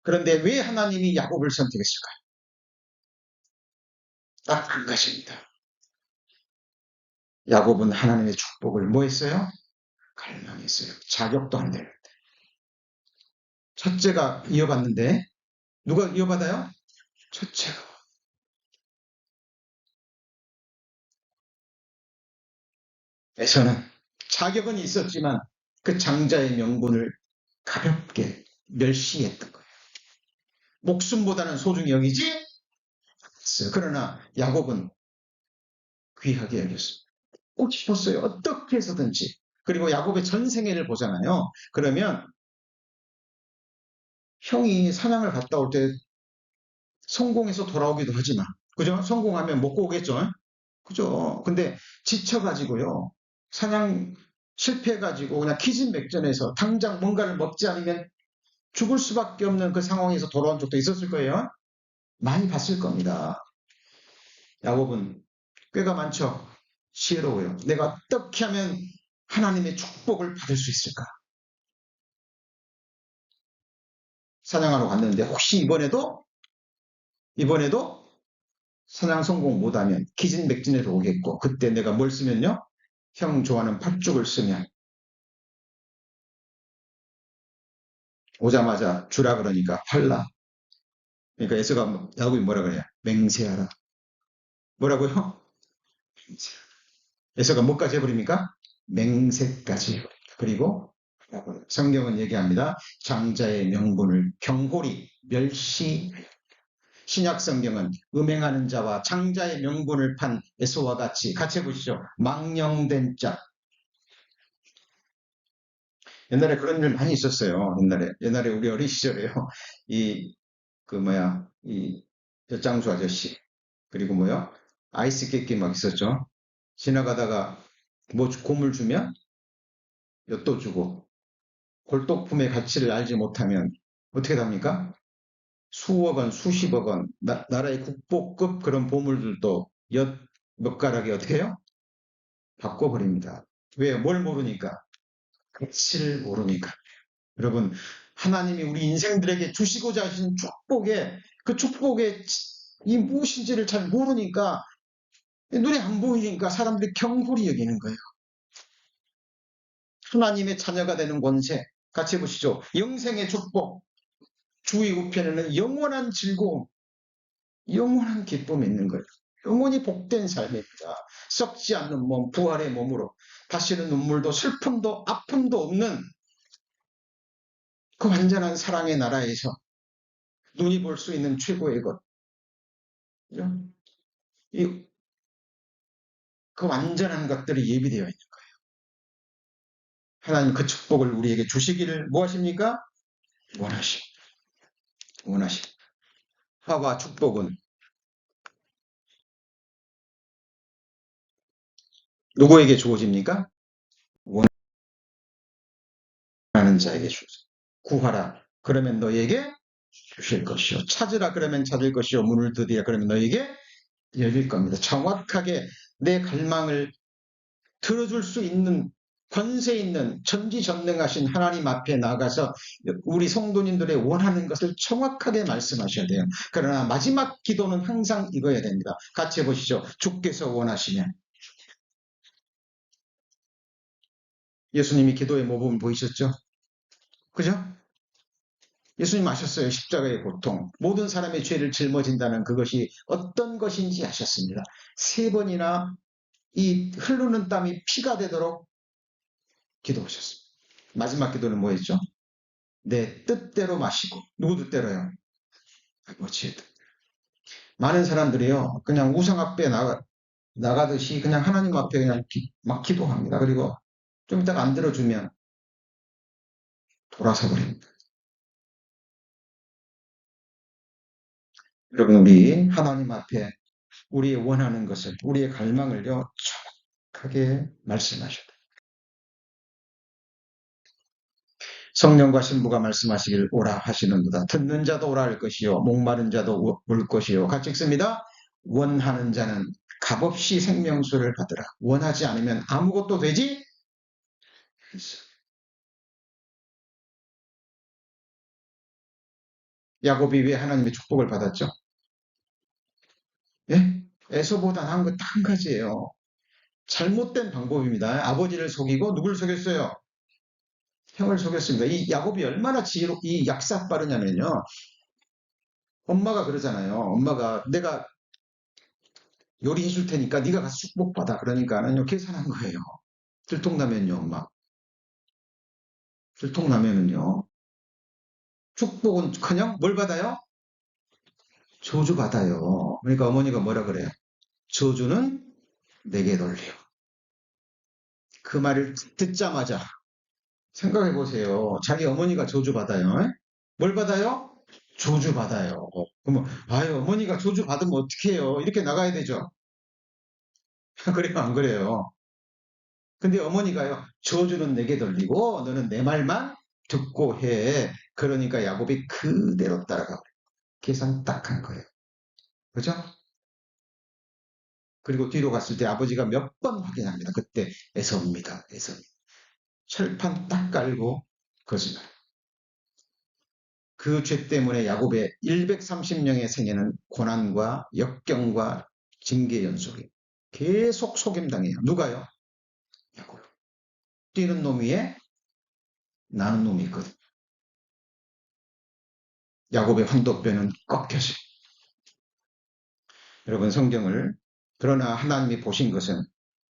그런데 왜 하나님이 야곱을 선택했을까요? 딱 한 가지입니다. 야곱은 하나님의 축복을 뭐 했어요? 갈망했어요. 자격도 안 되는데. 첫째가 이어받는데 누가 이어받아요? 첫째가. 에서는 자격은 있었지만 그 장자의 명분을 가볍게 멸시했던 거예요. 목숨보다는 소중히 여기지 않았어요. 그러나 야곱은 귀하게 여겼습니다. 꼭 싶었어요. 어떻게 해서든지. 그리고 야곱의 전생애를 보잖아요. 그러면 형이 사냥을 갔다 올 때 성공해서 돌아오기도 하지만, 그죠? 성공하면 먹고 오겠죠? 그죠? 근데 지쳐가지고요. 사냥 실패해가지고 그냥 기진맥전해서 당장 뭔가를 먹지 않으면 죽을 수밖에 없는 그 상황에서 돌아온 적도 있었을 거예요. 많이 봤을 겁니다. 야곱은 꾀가 많죠. 지혜로워요. 내가 어떻게 하면 하나님의 축복을 받을 수 있을까? 사냥하러 갔는데 혹시 이번에도 사냥 성공 못하면 기진맥진해서 오겠고, 그때 내가 뭘 쓰면요? 형 좋아하는 팥죽을 쓰면 오자마자 주라 그러니까 팔라. 그러니까 에서가 야곱이 뭐라 그래요? 맹세하라. 뭐라고요? 맹세하라. 에서가 뭐까지 해버립니까? 맹세까지 해버립니다. 그리고 성경은 얘기합니다. 장자의 명분을 경홀히 멸시. 신약 성경은 음행하는 자와 장자의 명분을 판 에서와 같이 해보시죠. 망령된 자. 옛날에 그런 일 많이 있었어요. 옛날에 우리 어린 시절에요. 이 젖장수 아저씨, 그리고 아이스 깨끼 막 있었죠. 지나가다가 뭐 고물 주면 엿도 주고, 골동품의 가치를 알지 못하면 어떻게 답니까? 수억 원, 수십억 원, 나라의 국보급 그런 보물들도 엿 몇 가락이 어떻게 해요? 바꿔버립니다. 왜? 뭘 모르니까? 가치를 모르니까. 여러분, 하나님이 우리 인생들에게 주시고자 하신 그 축복의 이 무엇인지를 잘 모르니까, 눈에 안 보이니까 사람들이 경홀히 여기는 거예요. 하나님의 자녀가 되는 권세, 같이 해보시죠. 영생의 축복, 주의 우편에는 영원한 즐거움, 영원한 기쁨이 있는 거예요. 영원히 복된 삶입니다. 썩지 않는 몸, 부활의 몸으로 다시는 눈물도 슬픔도 아픔도 없는 그 완전한 사랑의 나라에서 눈이 볼 수 있는 최고의 것. 그 완전한 것들이 예비되어 있는 거예요. 하나님 그 축복을 우리에게 주시기를 무엇입니까? 원하십니다. 화와 축복은 누구에게 주어집니까? 원하는 자에게 주어져. 구하라. 그러면 너에게 주실 것이요. 찾으라. 그러면 찾을 것이요. 문을 두드리라. 그러면 너에게 열릴 겁니다. 정확하게 내 갈망을 들어줄 수 있는 권세 있는 전지전능하신 하나님 앞에 나가서 우리 성도님들의 원하는 것을 정확하게 말씀하셔야 돼요. 그러나 마지막 기도는 항상 이거야 됩니다. 같이 해보시죠. 주께서 원하시면. 예수님이 기도의 모범을 보이셨죠? 그죠? 예수님 아셨어요. 십자가의 고통. 모든 사람의 죄를 짊어진다는 그것이 어떤 것인지 아셨습니다. 3번이나 이 흐르는 땀이 피가 되도록 기도하셨습니다. 마지막 기도는 뭐였죠? 내 뜻대로 마시고. 누구 뜻대로요? 아버지의 뜻. 많은 사람들이요, 그냥 우상 앞에 나가듯이 그냥 하나님 앞에 그냥 막 기도합니다. 그리고 좀 이따가 안 들어주면 돌아서 버립니다. 여러분, 우리 하나님 앞에 우리의 원하는 것을, 우리의 갈망을요, 정확하게 말씀하셔야 돼요. 성령과 신부가 말씀하시길 오라 하시는도다. 듣는 자도 오라 할 것이요, 목마른 자도 올 것이요. 같이 읽습니다. 원하는 자는 값없이 생명수를 받으라. 원하지 않으면 아무것도 되지 않습니다. 야곱이 왜 하나님의 축복을 받았죠? 예? 에서보다 나은 거 딱 한 가지예요. 잘못된 방법입니다. 아버지를 속이고 누굴 속였어요? 형을 속였습니다. 이 야곱이 얼마나 이 약사 빠르냐면요. 엄마가 그러잖아요. 엄마가 내가 요리해 줄 테니까 네가 가서 축복 받아. 그러니까는요 계산한 거예요. 들통나면요, 엄마. 들통나면은요. 축복은 커녕 뭘 받아요? 저주 받아요. 그러니까 어머니가 뭐라 그래요? 저주는 내게 돌려. 그 말을 듣자마자 생각해 보세요. 자기 어머니가 저주 받아요. 에? 뭘 받아요? 저주 받아요. 그러면 아유 어머니가 저주 받으면 어떻게 해요? 이렇게 나가야 되죠. 그래요 안 그래요? 근데 어머니가요. 저주는 내게 돌리고 너는 내 말만 듣고 해. 그러니까 야곱이 그대로 따라가고 계산 딱 한 거예요. 그죠? 그리고 뒤로 갔을 때 아버지가 몇 번 확인합니다. 그때 에서입니다. 에서. 철판 딱 깔고 거짓말. 그 죄 때문에 야곱의 130명의 생애는 고난과 역경과 징계 연속이 계속 속임당해요. 누가요? 야곱. 뛰는 놈 위에 나는 놈이 있거든. 야곱의 환도뼈는 꺾여져. 여러분 성경을 그러나 하나님이 보신 것은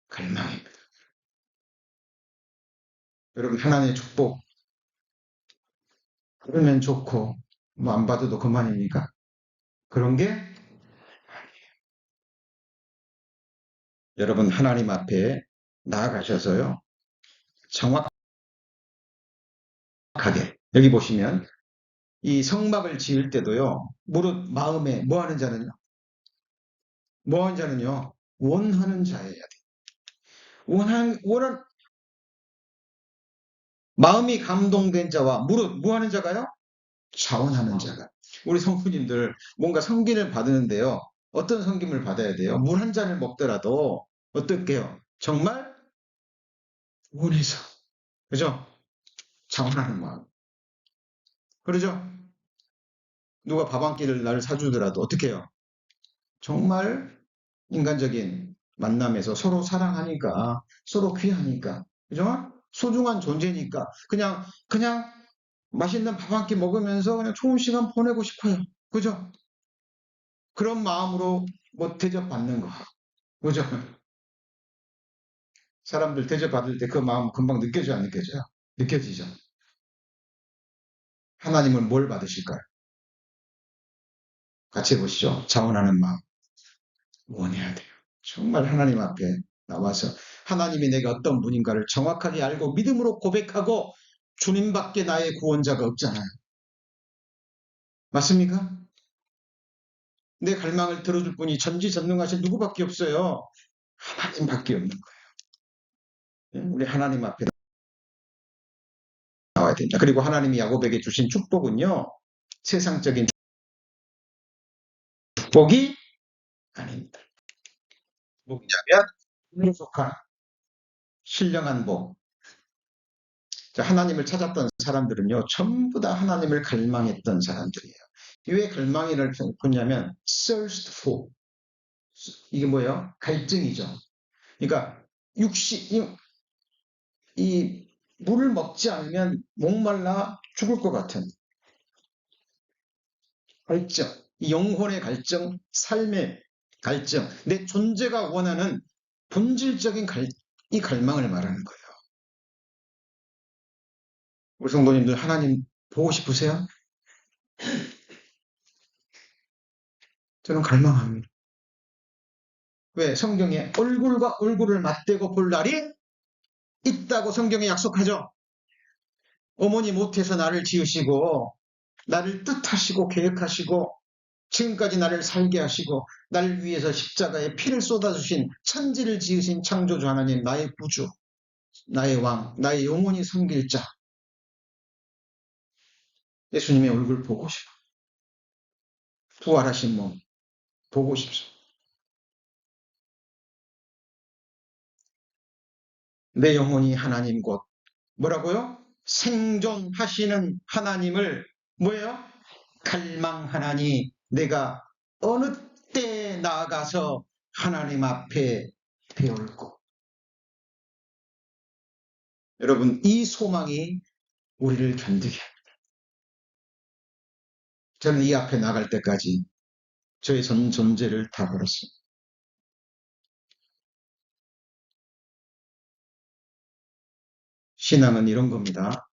갈망입니다. 여러분 하나님의 축복 그러면 좋고 뭐 안 받아도 그만입니까? 그런 게 여러분 하나님 앞에 나아가셔서요. 정확하게 여기 보시면 이 성막을 지을 때도요. 무릇 마음에 뭐 하는 자는요? 뭐 하는 자는요? 원하는 자여야 돼. 원한 마음이 감동된 자와 무릇 뭐 하는 자가요? 자원하는 자가. 우리 성부님들 뭔가 성기를 받으는데요. 어떤 성김을 받아야 돼요? 물 한 잔을 먹더라도 어떨게요? 정말 원해서. 그죠? 자원하는 마음. 그러죠? 누가 밥 한 끼를 나를 사주더라도 어떻게 해요? 정말 인간적인 만남에서 서로 사랑하니까, 서로 귀하니까, 그죠? 소중한 존재니까, 그냥 맛있는 밥 한 끼 먹으면서 그냥 좋은 시간 보내고 싶어요. 그죠? 그런 마음으로 뭐 대접받는 거. 그죠? 사람들 대접받을 때 그 마음 금방 느껴져요, 안 느껴져요? 느껴지죠? 하나님은 뭘 받으실까요? 같이 해보시죠. 자원하는 마음. 원해야 돼요. 정말 하나님 앞에 나와서 하나님이 내가 어떤 분인가를 정확하게 알고 믿음으로 고백하고 주님밖에 나의 구원자가 없잖아요. 맞습니까? 내 갈망을 들어줄 분이 전지전능하신 누구밖에 없어요. 하나님밖에 없는 거예요. 우리 하나님 앞에 나와야 됩니다. 그리고 하나님이 야곱에게 주신 축복은요. 세상적인 축복이 아닙니다. 뭐냐면 하늘에 속한 신령한 복. 하나님을 찾았던 사람들은요. 전부 다 하나님을 갈망했던 사람들이에요. 왜 갈망이를 붙냐면 thirst for. 이게 뭐예요? 갈증이죠. 그러니까 이 물을 먹지 않으면 목말라 죽을 것 같은 갈증, 영혼의 갈증, 삶의 갈증, 내 존재가 원하는 본질적인 이 갈망을 말하는 거예요. 우리 성도님들 하나님 보고 싶으세요? 저는 갈망합니다. 왜? 성경에 얼굴과 얼굴을 맞대고 볼 날이 있다고 성경에 약속하죠. 어머니 못해서 나를 지으시고 나를 뜻하시고 계획하시고 지금까지 나를 살게 하시고 나를 위해서 십자가에 피를 쏟아주신 천지를 지으신 창조주 하나님 나의 구주 나의 왕 나의 영원히 섬길 자 예수님의 얼굴 보고 싶어 부활하신 몸 보고 싶소 내 영혼이 하나님 곧 뭐라고요? 생존하시는 하나님을 뭐예요? 갈망하나니 내가 어느 때 나아가서 하나님 앞에 배울고. 여러분, 이 소망이 우리를 견디게 합니다. 저는 이 앞에 나갈 때까지 저의 전 존재를 다 걸었습니다. 신앙은 이런 겁니다.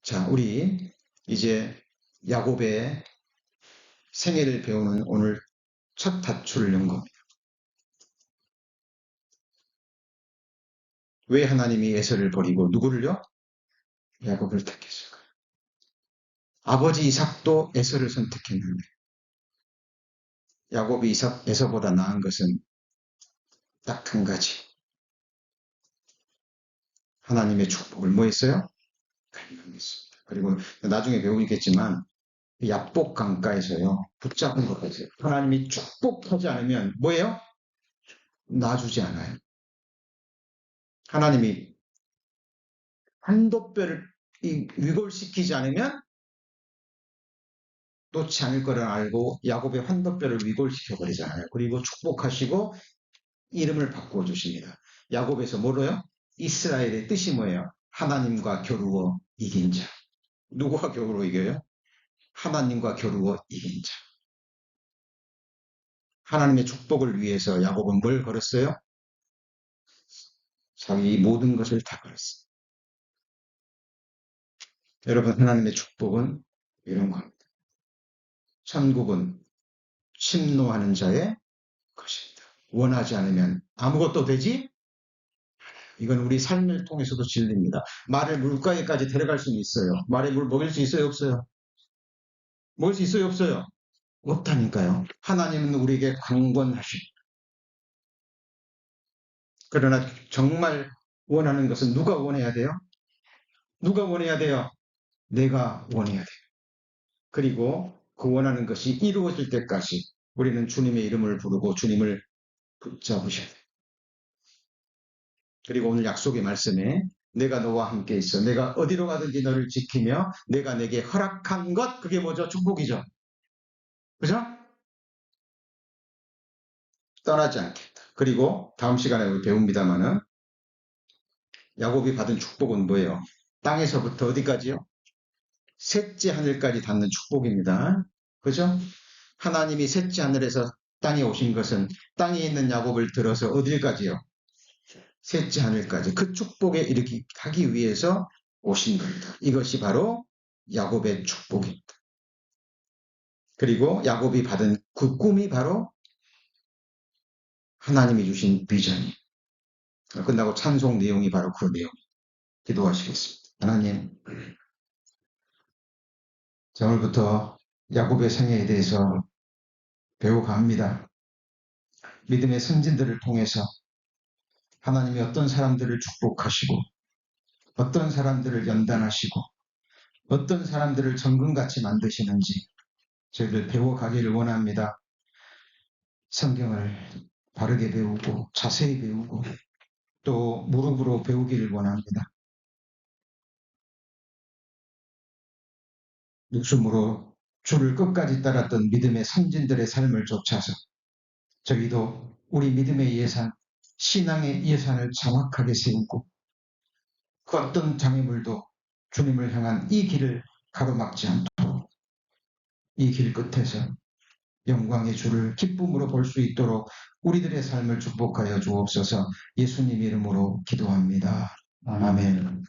자, 우리 이제 야곱의 생애를 배우는 오늘 첫 닷줄을 연 겁니다. 왜 하나님이 에서를 버리고 누구를요? 야곱을 택했을까요? 아버지 이삭도 에서를 선택했는데 야곱이 에서보다 나은 것은 딱 한 가지. 하나님의 축복을 뭐 했어요? 갈망했습니다. 그리고 나중에 배우겠지만 야복 강가에서요. 붙잡은 것 같아요. 하나님이 축복하지 않으면 뭐예요? 놔주지 않아요. 하나님이 한도뼈를 위골시키지 않으면 놓지 않을 거를 알고 야곱의 환도뼈를 위골시켜 버리잖아요. 그리고 축복하시고 이름을 바꿔주십니다. 야곱에서 뭐로요? 이스라엘의 뜻이 뭐예요? 하나님과 겨루어 이긴 자. 누구와 겨루어 이겨요? 하나님과 겨루어 이긴 자. 하나님의 축복을 위해서 야곱은 뭘 걸었어요? 자기 모든 것을 다 걸었어요. 여러분, 하나님의 축복은 이런 겁니다. 천국은 침노하는 자의 것입니다. 원하지 않으면 아무것도 되지? 이건 우리 삶을 통해서도 진리입니다. 말을 물가에까지 데려갈 수는 있어요. 말에 물 먹일 수 있어요? 없어요? 먹을 수 있어요? 없어요? 없다니까요. 하나님은 우리에게 강권하십니다. 그러나 정말 원하는 것은 누가 원해야 돼요? 누가 원해야 돼요? 내가 원해야 돼요. 그리고 그 원하는 것이 이루어질 때까지 우리는 주님의 이름을 부르고 주님을 붙잡으셔야 돼요. 그리고 오늘 약속의 말씀에 내가 너와 함께 있어. 내가 어디로 가든지 너를 지키며 내가 내게 허락한 것, 그게 뭐죠? 축복이죠. 그죠? 떠나지 않겠다. 그리고 다음 시간에 우리 배웁니다마는 야곱이 받은 축복은 뭐예요? 땅에서부터 어디까지요? 셋째 하늘까지 닿는 축복입니다. 그죠? 하나님이 셋째 하늘에서 땅에 오신 것은 땅에 있는 야곱을 들어서 어딜까지요? 셋째 하늘까지. 그 축복에 이르기 하기 위해서 오신 겁니다. 이것이 바로 야곱의 축복입니다. 그리고 야곱이 받은 그 꿈이 바로 하나님이 주신 비전이. 끝나고 찬송 내용이 바로 그 내용. 기도하시겠습니다. 하나님, 오늘부터 야곱의 생애에 대해서 배워갑니다. 믿음의 선진들을 통해서 하나님이 어떤 사람들을 축복하시고 어떤 사람들을 연단하시고 어떤 사람들을 정금같이 만드시는지 저희들 배워가기를 원합니다. 성경을 바르게 배우고 자세히 배우고 또 무릎으로 배우기를 원합니다. 목숨으로 주를 끝까지 따랐던 믿음의 선진들의 삶을 쫓아서 저희도 우리 믿음의 예산, 신앙의 예산을 정확하게 세우고 그 어떤 장애물도 주님을 향한 이 길을 가로막지 않도록 이 길 끝에서 영광의 주를 기쁨으로 볼 수 있도록 우리들의 삶을 축복하여 주옵소서. 예수님 이름으로 기도합니다. 아멘.